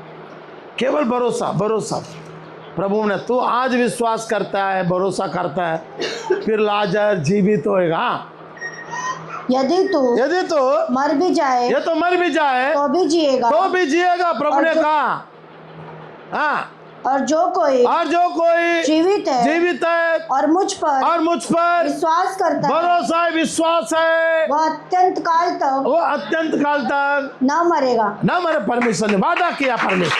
केवल भरोसा भरोसा। प्रभु ने, तू आज विश्वास करता है, भरोसा करता है, फिर लाजर जीवित होएगा। यदि तू मर भी जाए, ये तो मर भी जाए तो भी जिएगा। प्रभु ने कहा। हाँ, और जो कोई जीवित है और मुझ पर विश्वास करता है, विश्वास है, वो अत्यंत काल तक न मरे। परमेश्वर ने वादा किया। परमेश्वर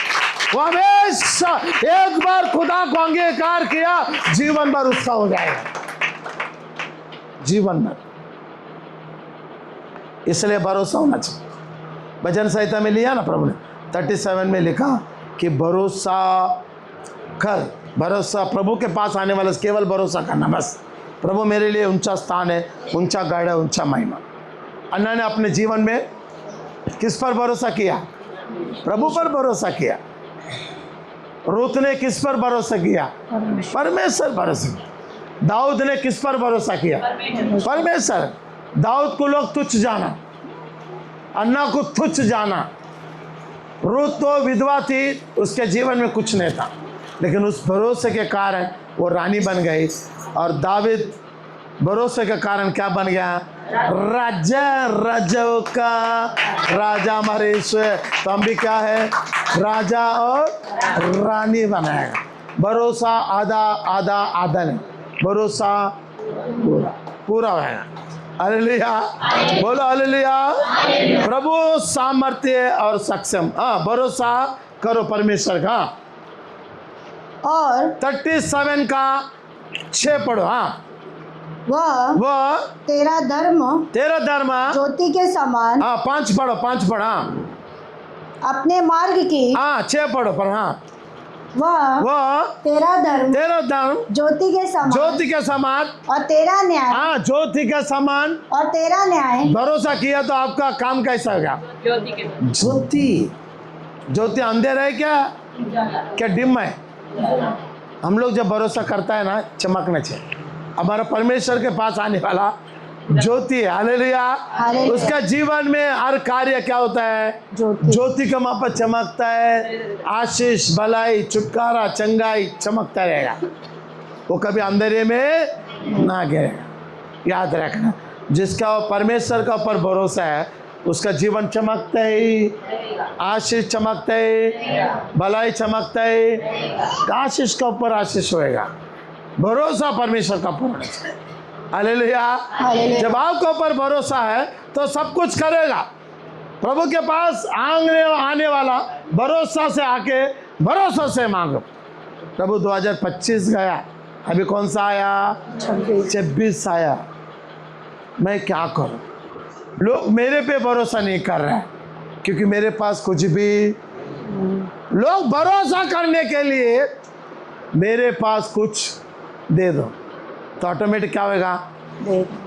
वो हमेशा एक बार खुदा को अंगीकार किया, जीवन भर उसका हो जाएगा, जीवन भर। इसलिए भरोसा होना चाहिए। भजन संहिता में लिया ना प्रभु ने, 37 में लिखा कि भरोसा कर। भरोसा, प्रभु के पास आने वाला केवल भरोसा करना बस। प्रभु मेरे लिए ऊंचा स्थान है, ऊंचा गढ़ है, ऊंचा महिमा। अन्ना ने अपने जीवन में किस पर भरोसा किया, प्रभु पर भरोसा किया। रूत ने किस पर भरोसा किया, परमेश्वर भरोसा किया। दाऊद ने किस पर भरोसा किया, परमेश्वर। दाऊद को लोग तुच्छ जाना, अन्ना को तुच्छ जाना। रूत तो विधवा थी, उसके जीवन में कुछ नहीं था, लेकिन उस भरोसे के कारण वो रानी बन गई। और दावीद भरोसे के कारण क्या बन गया, राजाओं का राजा। हमारे ईश्वर तो हम भी क्या है, राजा और रानी बनाएगा। भरोसा आधा आधा आधा नहीं, भरोसा पूरा होगा। हालेलुया, बोलो हालेलुया। प्रभु सामर्थ्य और सक्षम। भरोसा करो परमेश्वर का। और 37 का 6 पढ़ो। वह तेरा धर्म ज्योति के समान। 5 पढ़ो, 5 पढ़ो। अपने मार्ग की। 6 पढ़ो पर। वह तेरा धर्म ज्योति के समान और तेरा न्याय। ज्योति के समान और तेरा न्याय। भरोसा किया तो आपका काम कैसा होगा, ज्योति अंधेरा है क्या डिम है। हम लोग जब भरोसा करता है ना, चमकना चाहिए। हमारा परमेश्वर के पास आने वाला ज्योति है। हालेलुया। उसका जीवन में हर कार्य क्या होता है, ज्योति का मापा चमकता है। आशीष, भलाई, छुटकारा, चंगाई चमकता रहेगा। वो कभी अंधेरे में ना गिरेगा। याद रखना, जिसका परमेश्वर का ऊपर भरोसा है उसका जीवन चमकता है, आशीष चमकता है, भलाई चमकता है। आशीष का ऊपर आशीष होएगा। भरोसा परमेश्वर का ऊपर होना चाहिए। हालेलुया। जब आपके ऊपर भरोसा है तो सब कुछ करेगा। प्रभु के पास आने वाला भरोसा से आके भरोसा से मांगो। प्रभु 2025 गया, अभी कौन सा आया? 26 आया। मैं क्या करूं? लोग मेरे पे भरोसा नहीं कर रहे हैं क्योंकि मेरे पास कुछ भी। लोग भरोसा करने के लिए मेरे पास कुछ दे दो तो ऑटोमेटिक क्या होगा?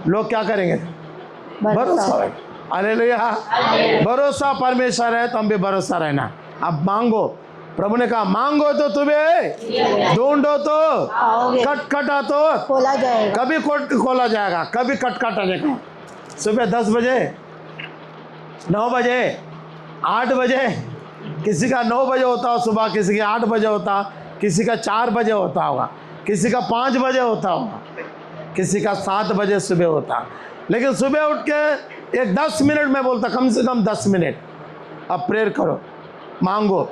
लोग क्या करेंगे? भरोसा। हालेलुया। भरोसा परमेश्वर है तो हम भी भरोसा रहना। अब मांगो। प्रभु ने कहा मांगो तो तुम्हें, ढूंढो तो खटखटा तो खोला जाएगा। कभी खोला जाएगा, कभी खटखटा जाएगा। सुबह 10 बजे, 9 बजे, 8 बजे, किसी का 9 बजे होता हो सुबह, किसी का 8 बजे होता, किसी का 4 बजे होता होगा, किसी का 5 बजे होता होगा, किसी का 7 बजे सुबह होता। लेकिन सुबह उठ के एक 10 मिनट में बोलता, कम से कम 10 मिनट अब प्रेयर करो, मांगो।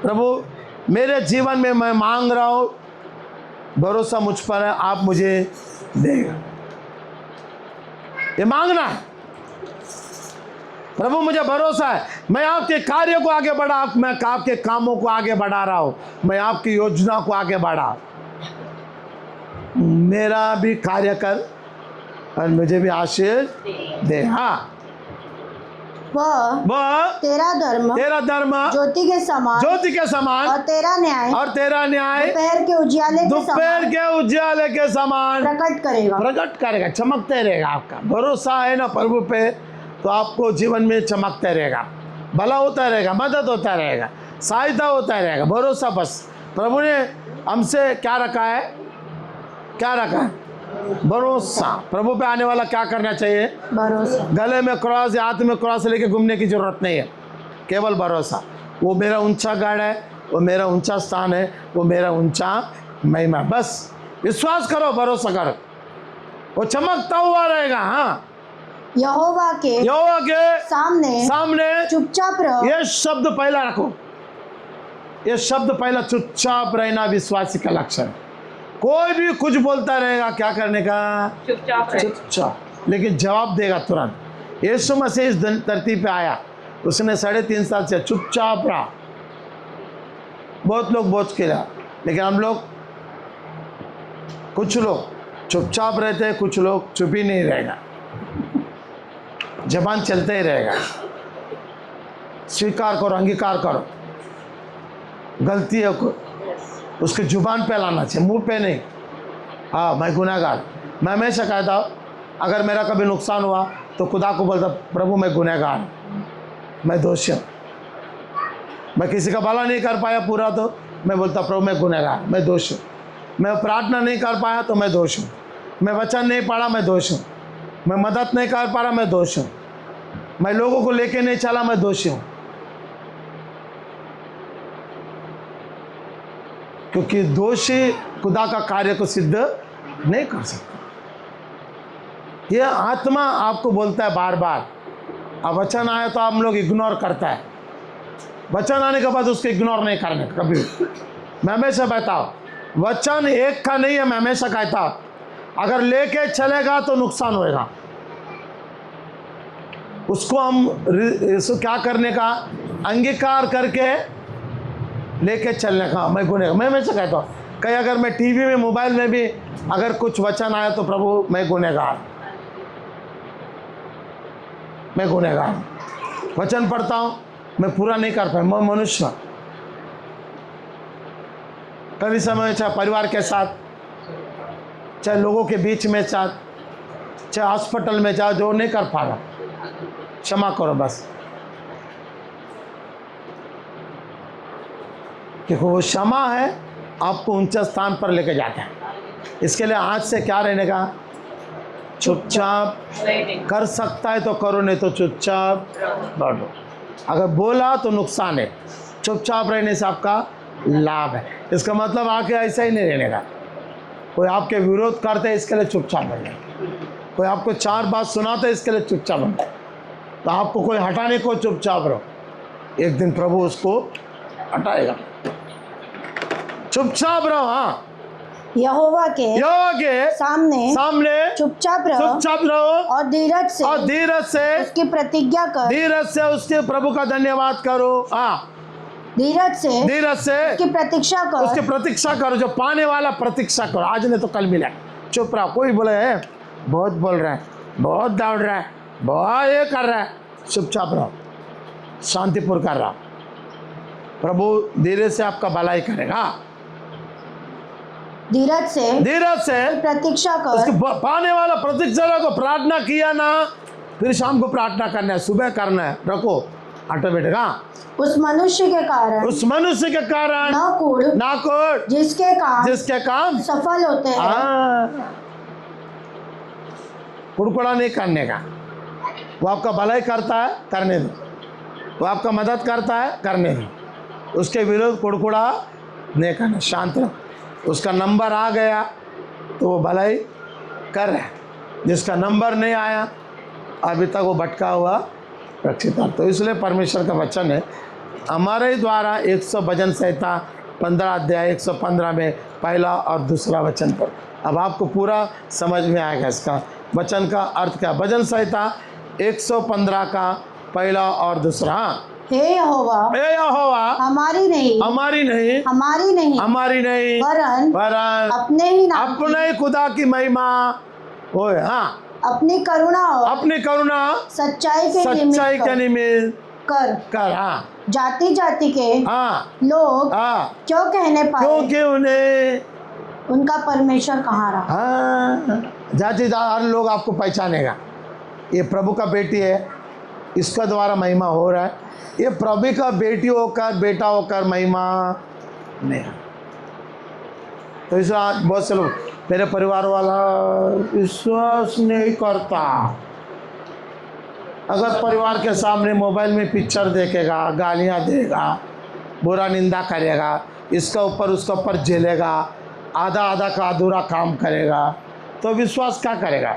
प्रभु मेरे जीवन में मैं मांग रहा हूँ, भरोसा मुझ पर है, आप मुझे देगा। ये मांगना है। प्रभु मुझे भरोसा है, मैं आपके कार्य को आगे बढ़ा, मैं आपके कामों को आगे बढ़ा रहा हूँ, मैं आपकी योजना को आगे बढ़ा, मेरा भी कार्य कर और मुझे भी आशीष दे। हाँ, वह तेरा धर्म ज्योति के समान और तेरा न्याय दोपहर के उजियाले के समान प्रकट करेगा, चमकते रहेगा। आपका भरोसा है ना प्रभु पे तो आपको जीवन में चमकते रहेगा, भला होता रहेगा, मदद होता रहेगा, सहायता होता रहेगा। भरोसा बस प्रभु ने हमसे क्या रखा है? क्या रखा है? भरोसा। प्रभु पे आने वाला क्या करना चाहिए? भरोसा। गले में क्रॉस या हाथ में क्रॉस लेके घूमने की जरूरत नहीं है, केवल भरोसा। वो मेरा ऊंचा गढ़ है, वो मेरा ऊंचा स्थान है, वो मेरा ऊंचा महिमा। बस विश्वास करो, भरोसा करो, वो चमकता हुआ रहेगा। हाँ, यहोवा के सामने चुपचाप रहो। ये शब्द पहला रखो, ये शब्द पहला, चुपचाप रहना विश्वासी का लक्षण है। कोई भी कुछ बोलता रहेगा, क्या करने का? चुपचाप, लेकिन जवाब देगा तुरंत। यीशु मसीह इस धरती पे आया, उसने 3.5 साल से चुपचाप रहा। बहुत लोग बोझ के रहा, लेकिन हम लोग, कुछ लोग चुपचाप रहते हैं, कुछ लोग चुप ही नहीं रहेगा, जबान चलते ही रहेगा। स्वीकार करो, अंगीकार करो, गलती है को उसके जुबान पे लाना चाहिए, मुंह पे नहीं। हाँ, मैं गुनहगार। मैं हमेशा कहता हूँ, अगर मेरा कभी नुकसान हुआ तो खुदा को बोलता, प्रभु मैं गुनहगार, मैं दोषी हूँ। मैं किसी का भला नहीं कर पाया पूरा तो मैं बोलता, प्रभु मैं गुनहगार, मैं दोषी हूँ। मैं प्रार्थना नहीं कर पाया तो मैं दोष हूँ। मैं वचन नहीं पढ़ा, मैं दोष हूँ। मैं मदद नहीं कर पा रहा, मैं दोष हूँ। मैं लोगों को लेके नहीं चला, मैं दोषी हूँ। क्योंकि दोषी खुदा का कार्य को सिद्ध नहीं कर सकता। यह आत्मा आपको बोलता है बार बार। अब वचन आया तो हम लोग इग्नोर करता है, वचन आने के बाद उसको इग्नोर नहीं करने कभी। मैं हमेशा कहता हूँ, वचन एक का नहीं है। मैं हमेशा कहता हूँ, अगर लेके चलेगा तो नुकसान होएगा। उसको हम क्या करने का? अंगीकार करके लेके चलने का। मैं हमेशा कहता हूँ, कहीं अगर मैं टीवी में, मोबाइल में भी अगर कुछ वचन आया तो प्रभु मैं गुनहगार, मैं गुनहगार। वचन पढ़ता हूँ, मैं पूरा नहीं कर पाया, मैं मनुष्य। कभी समय चाहे परिवार के साथ, चाहे लोगों के बीच में, चाहे हॉस्पिटल में, चाहे जो नहीं कर पा रहा, क्षमा करो बस। क्योंकि वो क्षमा है, आपको ऊंचे स्थान पर लेके जाता है। इसके लिए आज से क्या रहने का? चुपचाप। कर सकता है तो करो, नहीं तो चुपचाप बैठो। अगर बोला तो नुकसान है, चुपचाप रहने से आपका लाभ है। इसका मतलब आके ऐसा ही नहीं रहने का। कोई आपके विरोध करते, इसके लिए चुपचाप रहने। कोई आपको 4 बात सुनाते, इसके लिए चुपचाप रहने। तो आपको कोई हटाने को, चुपचाप रहो। एक दिन प्रभु उसको हटाएगा। चुपचाप रहो। हाँ, यहोवा के सामने चुपचाप रहो और धीरज से उसकी प्रतिज्ञा कर, उसके प्रभु का धन्यवाद करो। धीरज से उसकी प्रतीक्षा करो, जो पाने वाला प्रतीक्षा करो। आज नहीं तो कल मिला। चुप रहो। कोई बोले है बहुत बोल रहा है, बहुत दौड़ रहा है, बहुत ये कर रहा है, चुपचाप रहो, शांतिपूर्ण कर रहा। प्रभु धीरे से आपका भलाई करेगा। धीरज से प्रतीक्षा कर, पाने वाला प्रतीक्षा को प्रार्थना किया ना, फिर शाम को प्रार्थना करना है, सुबह करना है, रखो ऑटोमेटिक। उस मनुष्य के कारण नाकुड़ जिसके काम सफल होते हैं। कुड़कुड़ा नहीं करने का। वो आपका भलाई करता है, करने दो। वो आपका मदद करता है, करने दो। उसके विरुद्ध कुड़कुड़ा नहीं करना, शांत रहो। उसका नंबर आ गया तो वो भलाई कर रहा है, जिसका नंबर नहीं आया अभी तक वो भटका हुआ रक्षित। तो इसलिए परमेश्वर का वचन है हमारे द्वारा 100 भजन संहिता 15 अध्याय 115 में पहला और दूसरा वचन पर। अब आपको पूरा समझ में आएगा इसका वचन का अर्थ क्या। भजन संहिता 115 का पहला और दूसरा। हे यहोवा हमारी नहीं वरन अपने ही खुदा की महिमा हो। अपनी करुणा सच्चाई के निमित्त कर। जाति के लोग क्यों कहने पाए, क्योंकि उन्हें उनका परमेश्वर कहाँ रहा। जाति हर लोग आपको पहचानेगा। ये प्रभु का बेटी है, इसका द्वारा महिमा हो रहा है। ये प्रभु का बेटी होकर बेटा होकर महिमा नहीं। तो इसलिए आज बहुत से लोग, मेरे परिवार वाला विश्वास नहीं करता। अगर परिवार के सामने मोबाइल में पिक्चर देखेगा, गालियां देगा, बुरा निंदा करेगा, इसका ऊपर झेलेगा, आधा का अधूरा काम करेगा, तो विश्वास क्या करेगा?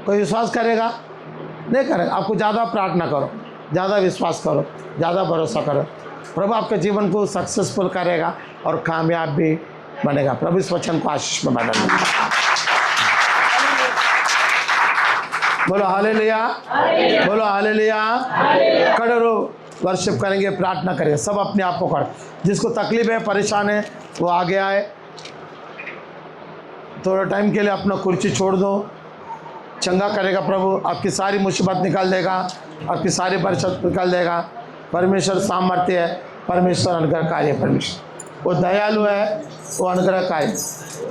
कोई विश्वास करेगा? नहीं करेगा। आपको ज़्यादा प्रार्थना करो, ज़्यादा विश्वास करो, ज़्यादा भरोसा करो। प्रभु आपके जीवन को सक्सेसफुल करेगा और कामयाब भी बनेगा। प्रभु इस वचन को आशीष में बदल देगा। बोलो हालेलुया, बोलो हालेलुया। खड़े रहो, वर्शिप करेंगे, प्रार्थना करेंगे। सब अपने आप को कर, जिसको तकलीफ है, परेशान है, वो आगे आए। थोड़ा टाइम के लिए अपना कुर्सी छोड़ दो। चंगा करेगा प्रभु, आपकी सारी मुसीबत निकाल देगा, आपकी सारी परेशानी निकाल देगा। परमेश्वर सामर्थ्य है, परमेश्वर अनुग्रहकारी है। परमेश्वर वो दयालु है, वो अनुग्रहकारी।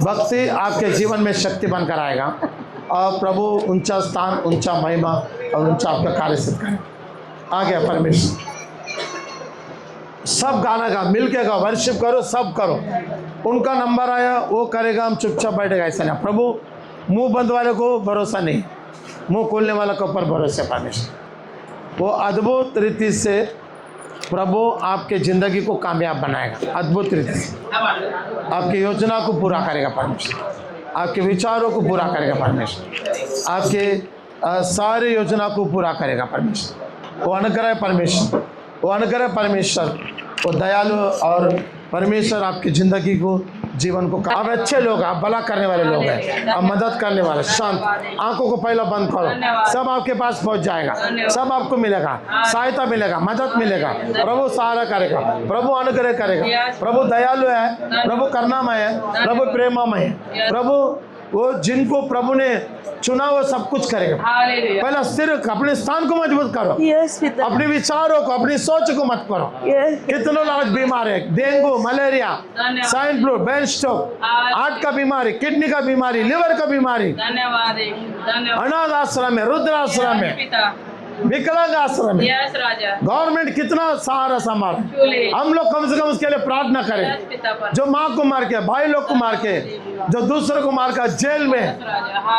भक्ति आपके जीवन में शक्ति बनकर आएगा और प्रभु ऊंचा स्थान, ऊंचा महिमा और ऊंचा आपका कार्य सिद्ध करे। आ गया परमेश्वर। सब गाना गा, मिल के गा, वर्शिप करो, सब करो। उनका नंबर आया वो करेगा, हम चुपचाप बैठेगा, ऐसा नहीं। प्रभु मुंह बंद वाले को भरोसा नहीं, मुंह खोलने वाले के ऊपर भरोसा। परमेश्वर वो अद्भुत रीति से प्रभु आपके ज़िंदगी को कामयाब बनाएगा। अद्भुत रीति से आपकी योजना को पूरा करेगा परमेश्वर, आपके विचारों को पूरा करेगा परमेश्वर, आपके सारी योजना को पूरा करेगा परमेश्वर। वो अनुग्रह परमेश्वर, वो अनुग्रह परमेश्वर, वो दयालु और परमेश्वर आपकी ज़िंदगी को, जीवन को। आप अच्छे लोग, आप भला करने वाले लोग हैं, आप मदद करने वाले। शांत, आंखों को पहला बंद करो, सब आपके पास पहुंच जाएगा, सब आपको मिलेगा, सहायता मिलेगा, मदद मिलेगा। प्रभु सहारा करेगा, प्रभु अनुग्रह करेगा। प्रभु दयालु है, प्रभु करुणामय है, प्रभु प्रेममय है। प्रभु वो जिनको प्रभु ने चुना वो सब कुछ करेगा। पहला सिर्फ अपने स्थान को मजबूत करो, अपने विचारों को, अपनी सोच को मत करो। कितने लोग आज बीमार है, dengue, malaria, swine flu, brain stroke, heart का बीमारी, किडनी का बीमारी, लिवर का बीमारी, अनाथ आश्रम में, रुद्र आश्रम में, विकलांग आश्रम में, गवर्नमेंट कितना सहारा संभाल। हम लोग कम से कम उसके लिए प्रार्थना करें। जो माँ को मार के, भाई लोग को मार के, जो दूसरे को मार कर जेल में,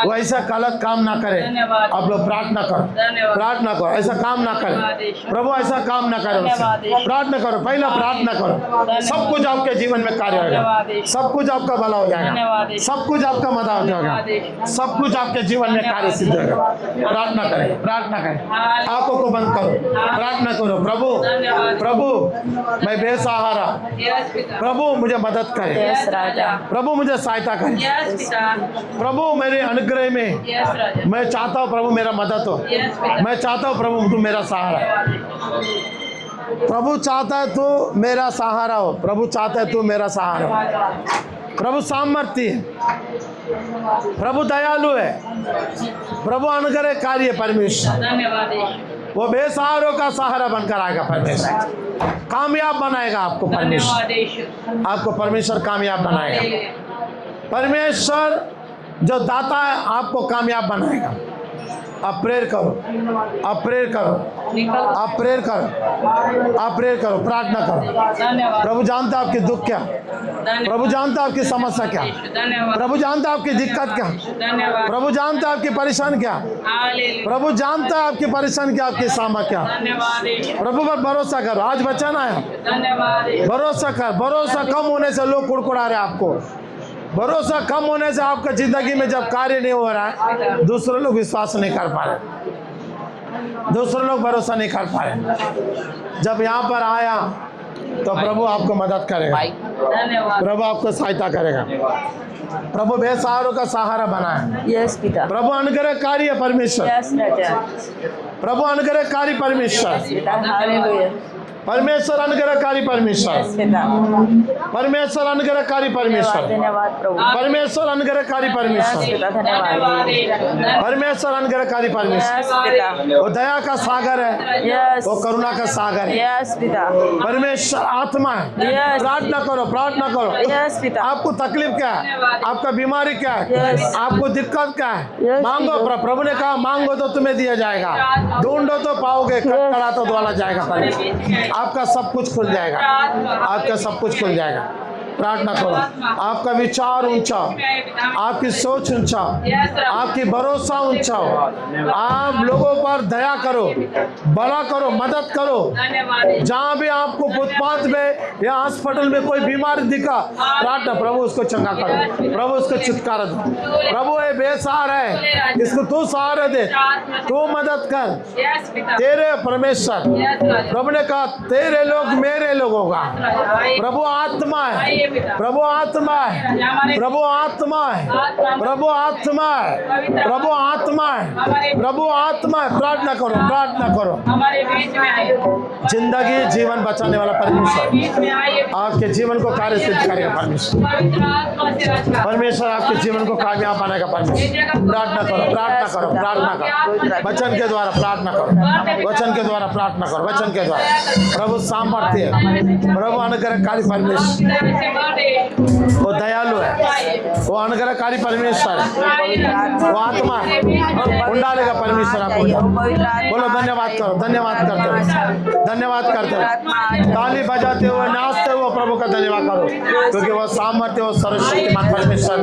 वो ऐसा गलत काम ना करे। आप लोग प्रार्थना करो, प्रार्थना करो, ऐसा काम ना करे। प्रभु ऐसा काम ना करे, प्रार्थना करो, पहला प्रार्थना करो। सब कुछ आपके जीवन में कार्य होगा, सब कुछ आपका भला हो जाएगा, सब कुछ आपका मदद हो जाएगा, सब कुछ आपके जीवन में कार्य सिद्ध होगा। प्रार्थना करें, प्रार्थना करें। आंखों को बंद करो, प्रार्थना करो। प्रभु प्रभु मैं बेसहारा, प्रभु मुझे मदद करे, प्रभु मुझे सहायता करे, प्रभु मेरे अनुग्रह में मैं चाहता हूँ प्रभु मेरा मदद हो, मैं चाहता हूँ प्रभु तू मेरा सहारा, प्रभु चाहता है तू मेरा सहारा हो, प्रभु चाहता है तू मेरा सहारा हो। प्रभु सामर्थ्य है, प्रभु दयालु है, प्रभु अनुग्रहकारी है परमेश्वर। वो बेसहारों का सहारा बनकर आएगा परमेश्वर, कामयाब बनाएगा आपको परमेश्वर, आपको परमेश्वर कामयाब बनाएगा। परमेश्वर जो दाता है आपको कामयाब बनाएगा। आप प्रेयर करो, आप प्रेयर करो, आप प्रेयर करो, आप प्रेयर करो, प्रार्थना करो। प्रभु जानता है आपकी दुख क्या, प्रभु जानता है आपकी समस्या क्या, प्रभु जानता है आपकी दिक्कत क्या, प्रभु जानता है आपकी परेशान क्या, प्रभु जानता है आपकी परेशान क्या, आपकी सामर्थ्य क्या। प्रभु पर भरोसा करो। आज वचन आया, भरोसा कर। भरोसा कम होने से लोग कुड़कुड़ा रहे आपको, भरोसा कम होने से आपका जिंदगी में जब कार्य नहीं हो रहा है, दूसरे लोग विश्वास नहीं कर पा रहे, दूसरे लोग भरोसा नहीं कर पा रहे। जब यहाँ पर आया तो प्रभु आपको मदद करेगा, प्रभु आपको सहायता करेगा। प्रभु बेसहारों का सहारा बना है। यस पिता। प्रभु अनुग्रहकारी है परमेश्वर। यस राजा। प्रभु अनुग्रहकारी परमेश्वर। हालेलुया। परमेश्वर अनुग्रहकारी परमेश्वर, परमेश्वर अनुग्रहकारी परमेश्वर, धन्यवाद प्रभु। परमेश्वर अनुग्रहकारी परमेश्वर, धन्यवाद। परमेश्वर अनुग्रहकारी परमेश्वर। वो दया का सागर है, वो करुणा का सागर है। यस पिता। परमेश्वर आत्मा है। प्रार्थना करो, प्रार्थना करो। यस पिता। आपको तकलीफ क्या है, आपका बीमारी क्या है, आपको दिक्कत क्या है, मांगो। प्रभु ने कहा मांगो तो तुम्हें दिया जाएगा, ढूंढो तो पाओगे, खटखड़ा तो द्वारा जाएगा। आपका सब कुछ खुल जाएगा, आपका सब कुछ खुल जाएगा। प्रार्थना करो। आपका विचार ऊंचा, आपकी सोच ऊंचा, आपकी भरोसा ऊंचा हो। आप लोगों पर दया करो, बड़ा करो, मदद करो। जहाँ भी आपको फुटपाथ में या हॉस्पिटल में कोई बीमारी दिखा, प्रार्थना प्रभु उसको चंगा करो, प्रभु उसको छुटकारा दो। प्रभु ये बेसहारा है, इसको तू सहारा दे, तू मदद कर। तेरे परमेश्वर, प्रभु ने कहा तेरे लोग मेरे लोग होगा। प्रभु आत्मा है, प्रभु आत्मा है, प्रभु आत्मा है, प्रभु आत्मा है, प्रभु आत्मा है, प्रभु आत्मा है। प्रार्थना करो, प्रार्थना करो। जिंदगी जीवन बचाने वाला परमेश्वर आपके जीवन को कार्य सिद्ध करेगा। परमेश्वर, परमेश्वर आपके जीवन को कामयाब बनाएगा। परमेश्वर, प्रार्थना करो, प्रार्थना करो, प्रार्थना करो। वचन के द्वारा प्रार्थना करो, वचन के द्वारा प्रार्थना करो, वचन के द्वारा। प्रभु सामर्थ्य है, प्रभु अनुग्रहकारी परमेश्वर, वो दयालु है, वो अनुग्रहकारी परमेश्वर है, वो आत्मा है, उंडालेगा परमेश्वर आपको। बोलो धन्यवाद करो, धन्यवाद करते हो, धन्यवाद करते हो। ताली बजाते हुए, नाचते हुए प्रभु का धन्यवाद करो, क्योंकि वो सामर्थ्य, वो सर्वशक्तिमान परमेश्वर,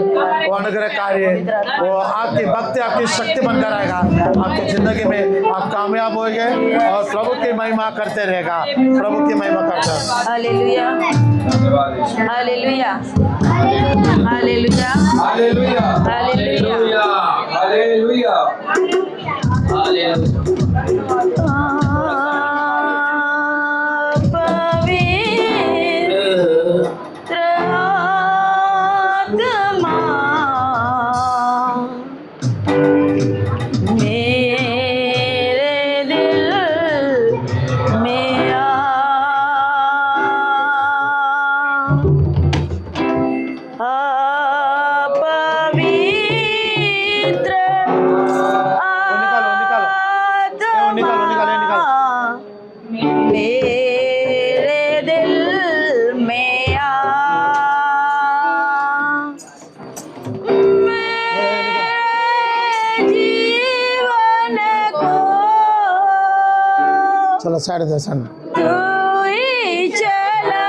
वो अनुग्रहकारी है। वो आपकी भक्ति, आपकी शक्ति बनकर आएगा आपकी जिंदगी में। आप कामयाब होंगे और प्रभु की महिमा करते रहेगा, प्रभु की महिमा करते रहेगा। Hallelujah, hallelujah, hallelujah, hallelujah, hallelujah, hallelujah, hallelujah. पवित्र आत्मा मेरे दिल में आ। पवित्र मेरे दिल में आ। मेरे जीवन को चलो साइड दे सन। तू ही चला,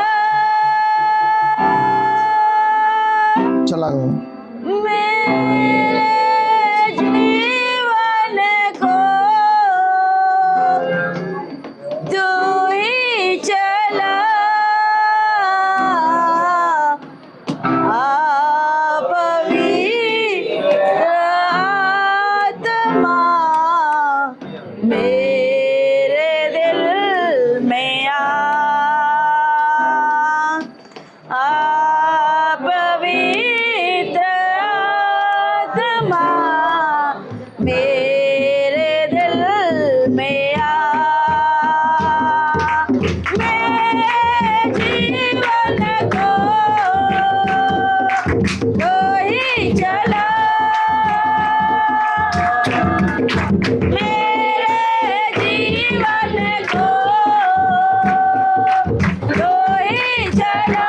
चला गो। मेरे जीवन को तू ही चला। पवित्र आत्मा मेरे को जो ही चला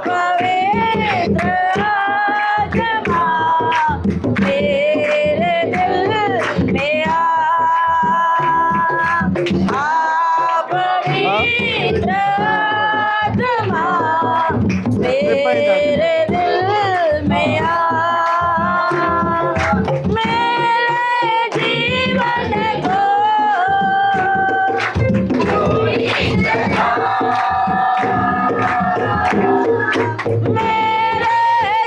पवित्र आत्मा मेरे दिल में पवित्र आत्मा मेरे दिल में मेरे जीवन को मेरे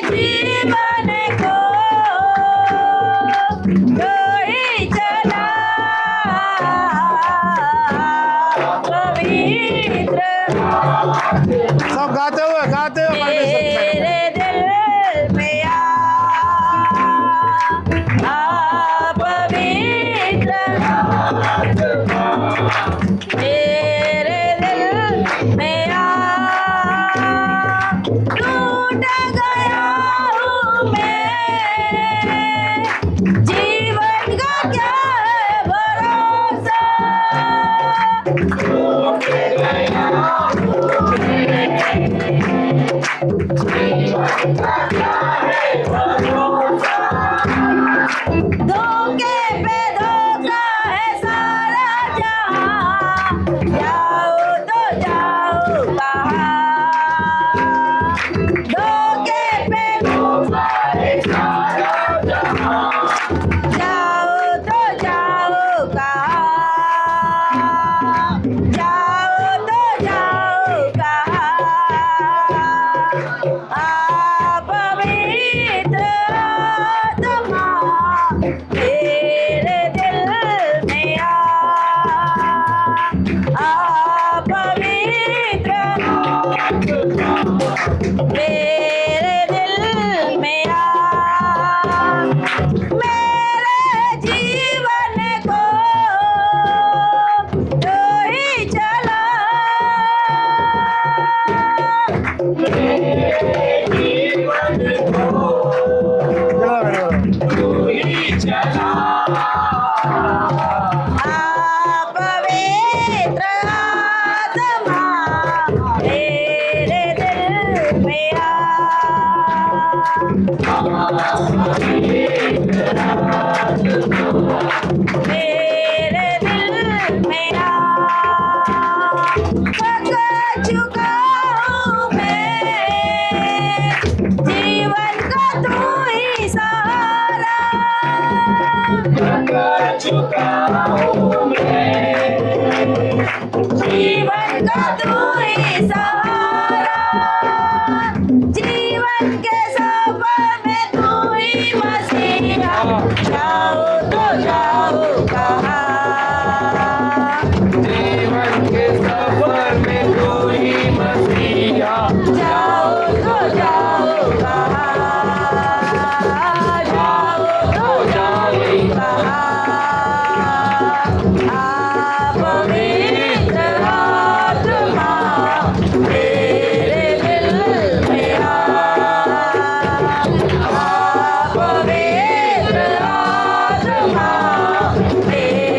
जीवन को जो ही चला पवित्र सब गाते हुए परमेश्वर की महिमा। मेरे दिल में पवित्र मेरे दिल में टूट गया हूँ मैं जीवन का क्या भरोसा धोखे पे धोखा है सारा जहां जाओ तो जाओ कहाँ धोखे पे धोखा है सारा जहां जाओ तो जाओ कहाँ जाओ तो जाओ कहाँ पवित्र आत्मा मेरे दिल में पवित्र मेरे दिल में मेरे जीवन को जो ही चला पवित्र आत्मा मेरे दिल में मेरे दिल में थक चुका हूँ मैं जीवन का तू ही सहारा जीवन का तू ही सहारा जीवन के सफर में तू ही मसीहा जाओ तो जाओ कहाँ जीवन के सफर में तू ही मसीहा जाओ तो जाओ कहाँ जाओ तो जाओ कहाँ पवित्र आत्मा मेरे दिल में पवित्र आत्मा मेरे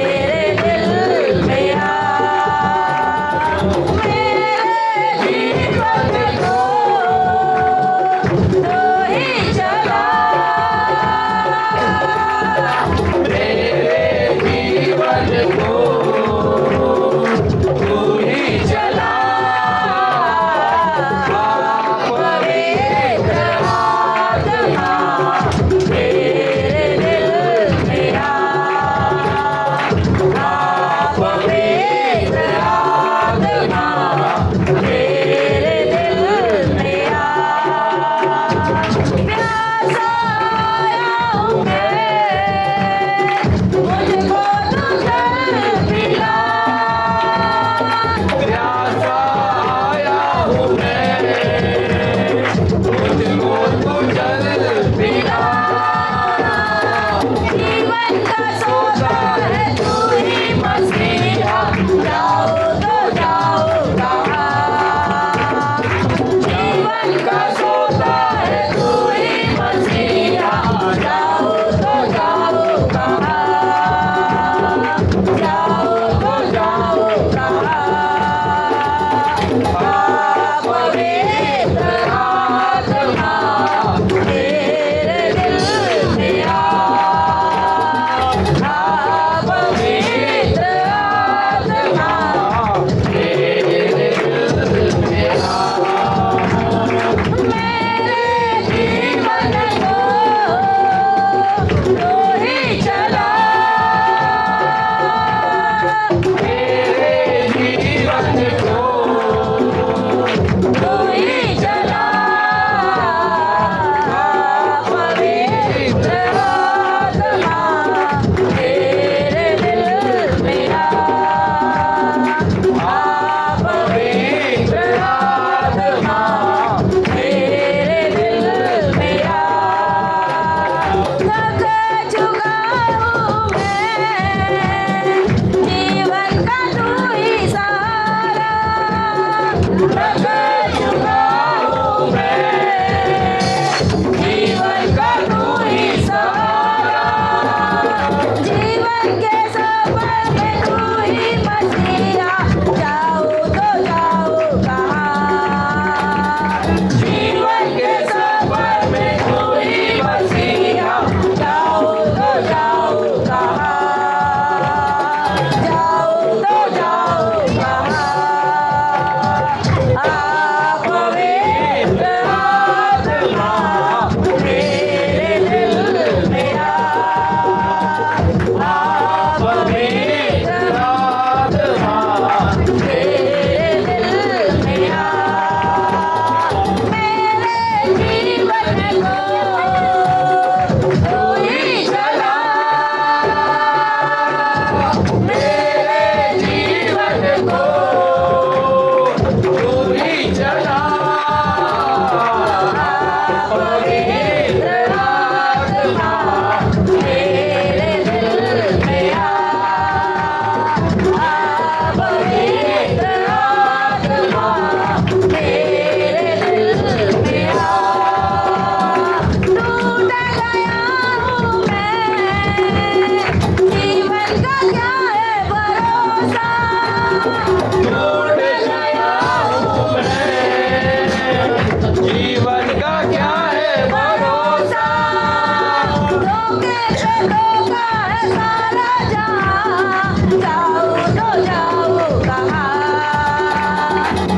सारा जहां, जाओ तो जाओ कहाँ।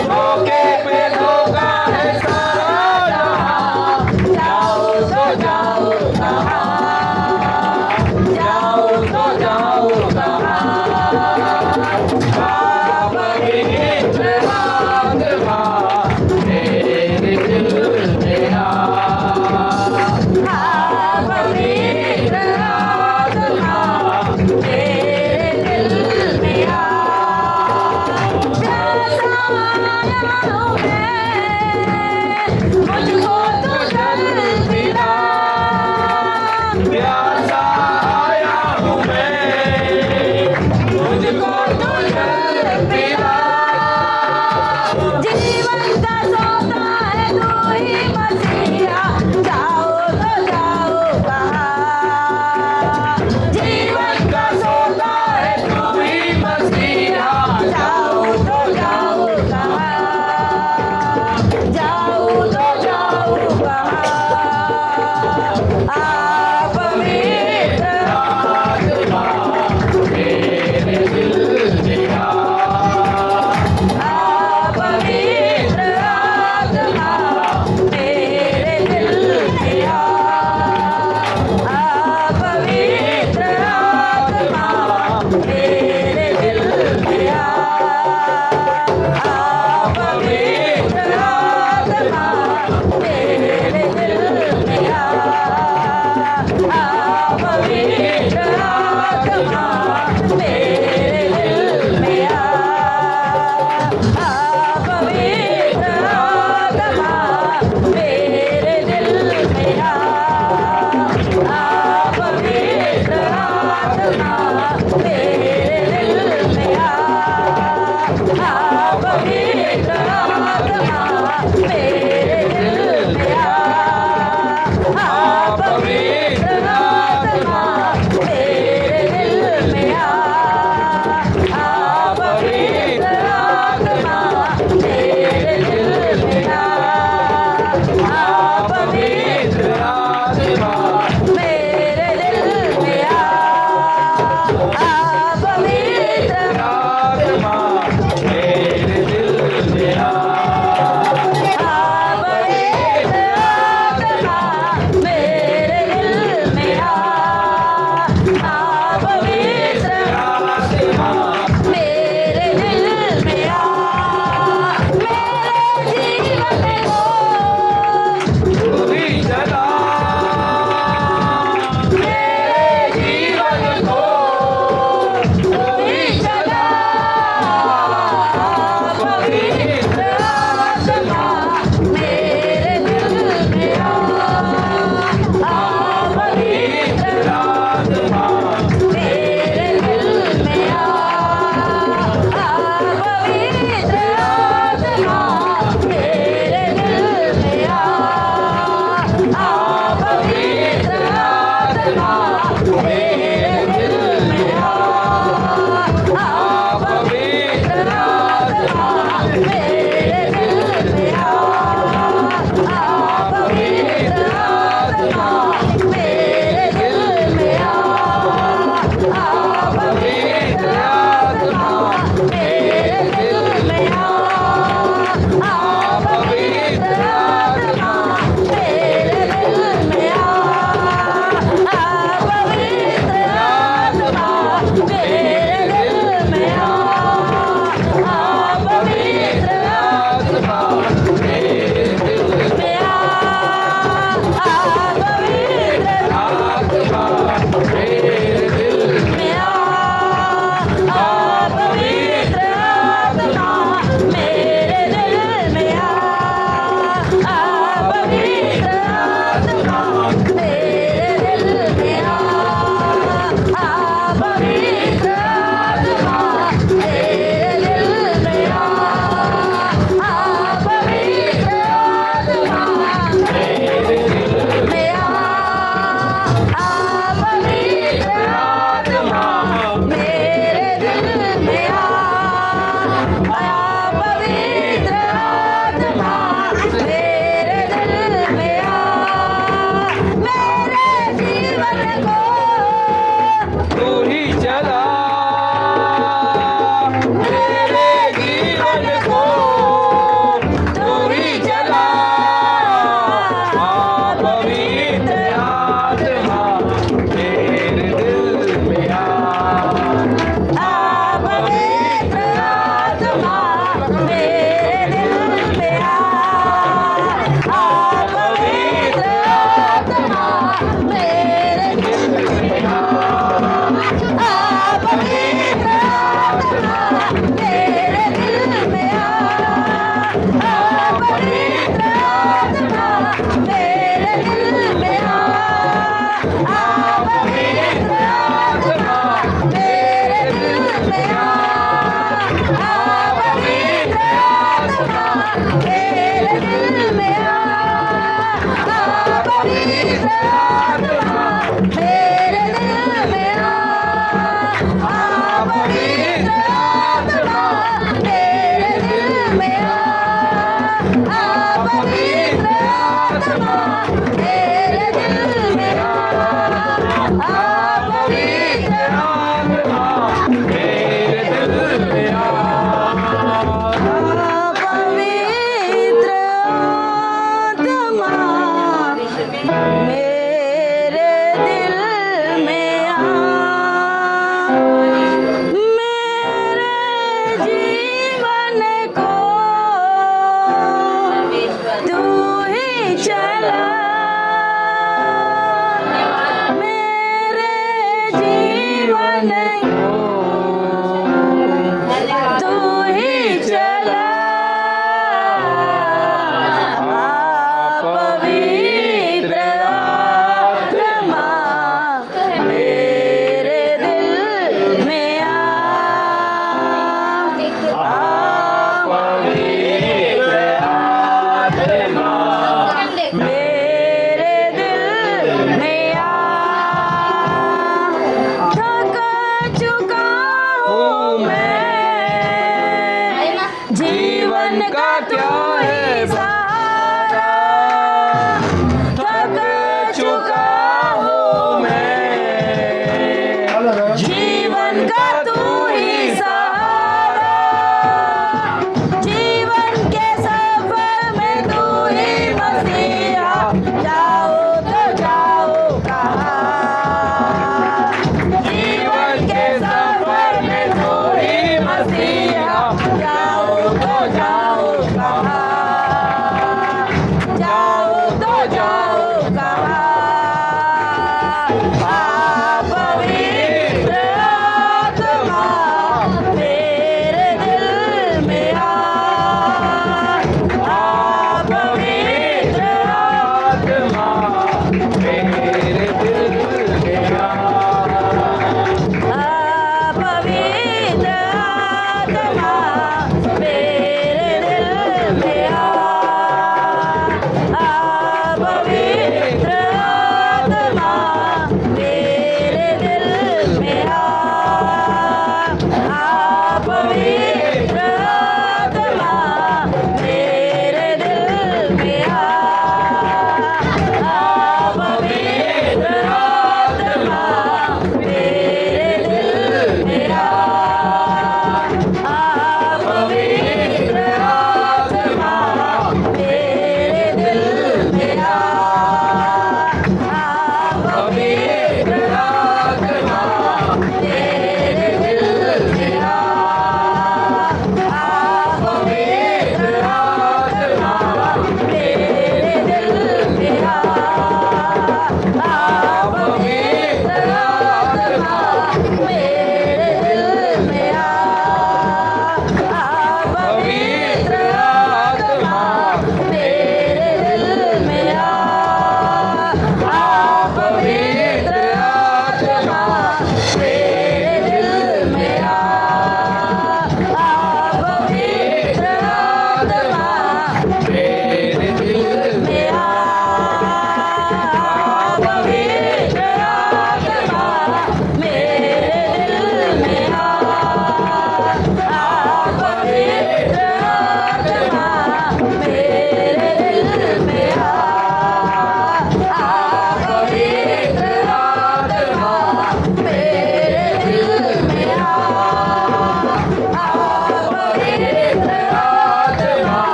धोखे पे धोखा है सारा जहां, जाओ तो जाओ कहाँ, जाओ तो जाओ कहाँ। पवित्र आत्मा मेरे दिल में आ, पवित्र आत्मा मेरे दिल में आ। प्यासा आया हूँ मैं, मुझको तू जल पिला। प्यासा आया हूँ मैं, मुझको तू जल पिला। जीवन का सौदा है तू ही मसीहा, जाओ तो जाओ कहाँ। जीवन का सौदा है तू ही मसीहा, जाओ तो जाओ कहाँ, जाओ तो जाओ कहाँ। आप पवित्र आत्मा मेरे दिल में आ, आप पवित्र आत्मा मेरे दिल में आ। आप पवित्र आत्मा मेरे दिल में आ। आप पवित्र आत्मा मेरे दिल में आ। आप पवित्र आत्मा मेरे दिल में आ। आप पवित्र आत्मा मेरे दिल में आ। आप पवित्र आत्मा मेरे दिल में आ। आप पवित्र आत्मा मेरे दिल में आ। आप पवित्र आत्मा मेरे दिल में आ। आप पवित्र आत्मा मेरे दिल में आ। आप पवित्र आत्मा मेरे दिल में आ।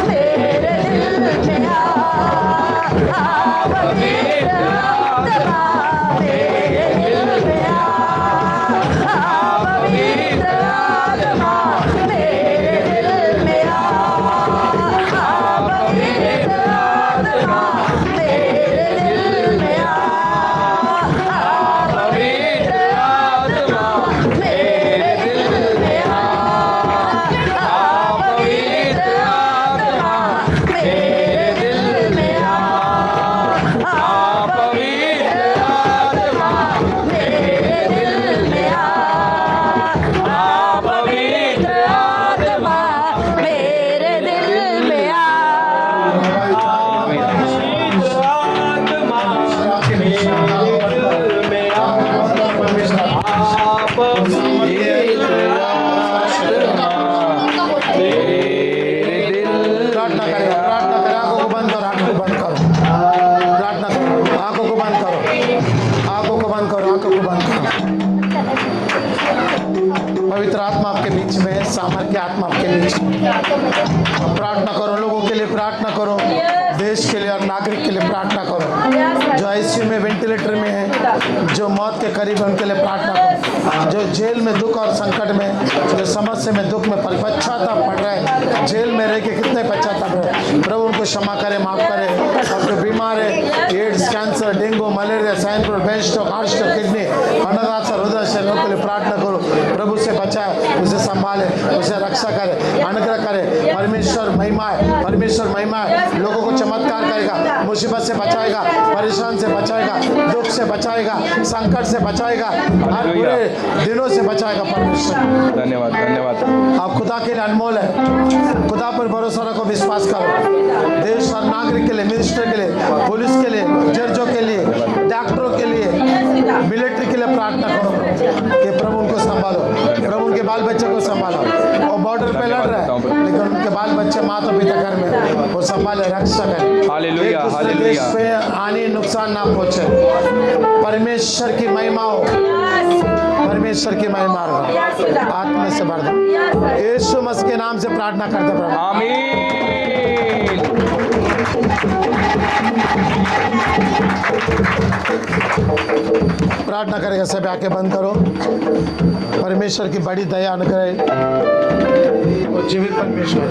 मेरे दिल में आ पवित्र आत्मा मेरे दिल में आ पवित्र आत्मा मेरे दिल में आ पवित्र आत्मा मेरे दिल में आ पवित्र आत्मा मेरे दिल में आ पवित्र आत्मा मेरे दिल में आ पवित्र आत्मा मेरे दिल में आ पवित्र आत्मा मेरे दिल में आ प्रार्थना करें, आंखों को बंद करो, आंखों को बंद करो, प्रार्थना करो, आंखों को बंद करो, आंखों को बंद करो, आंखों को बंद करो। पवित्र आत्मा आपके बीच में है, सामर्थ्य आत्मा आपके बीच में। प्रार्थना करो, लोगों के लिए प्रार्थना करो, देश के लिए और नागरिक के लिए प्रार्थना करो, जो आईसीयू में वेंटिलेटर में है, जो मौत के करीब है उनके लिए प्रार्थना करो, जो जेल में दुख और संकट में, जो समस्या में दुख में पश्चाताप पड़ रहा है, जेल में रह के कितने पश्चाताप है, प्रभु उनको क्षमा करे, माफ करे। और जो बीमार है, AIDS, cancer, dengue, malaria, swine, brain stroke, heart stroke, kidney, अन्नदाता, हृदय से लोगों के लिए प्रार्थना करो, प्रभु से बचाए, उसे संभाले, उसे रक्षा करे, अनुग्रह करे। परमेश्वर महिमा है, परमेश्वर महिमा है, लोगों को चमत्कार करेगा, मुसीबत से बचाएगा, परेशान से बचाएगा, दुख से बचाएगा, संकट से बचाएगा, हर बुरे दिनों से बचाएगा परमेश्वर। धन्यवाद धन्यवाद। आप खुदा के लिए अनमोल है, खुदा पर भरोसा रखो, विश्वास करो। देश और नागरिक के लिए, मिनिस्टर के लिए, पुलिस के लिए, जजों के लिए, डॉक्टरों के लिए, मिलिट्री के लिए प्रार्थना करो कि प्रभु उनको संभालो, प्रभु उनके बाल बच्चे को संभालो। वो बॉर्डर पे लड़ रहा है, लेकिन उनके बाल बच्चे माता पिता घर में, वो संभाले, रक्षा करे। हालेलुया, एक दूसरे हालेलुया। देश पे हानि नुकसान ना पहुंचे। परमेश्वर की महिमा हो, परमेश्वर की महिमा हो, आत्मा से भर दो। यीशु मसीह के नाम से प्रार्थना करते प्रभु, आमीन। प्रार्थना करेगा। सब आंखें बंद करो। परमेश्वर की बड़ी दया अनुग्रह और जीवित परमेश्वर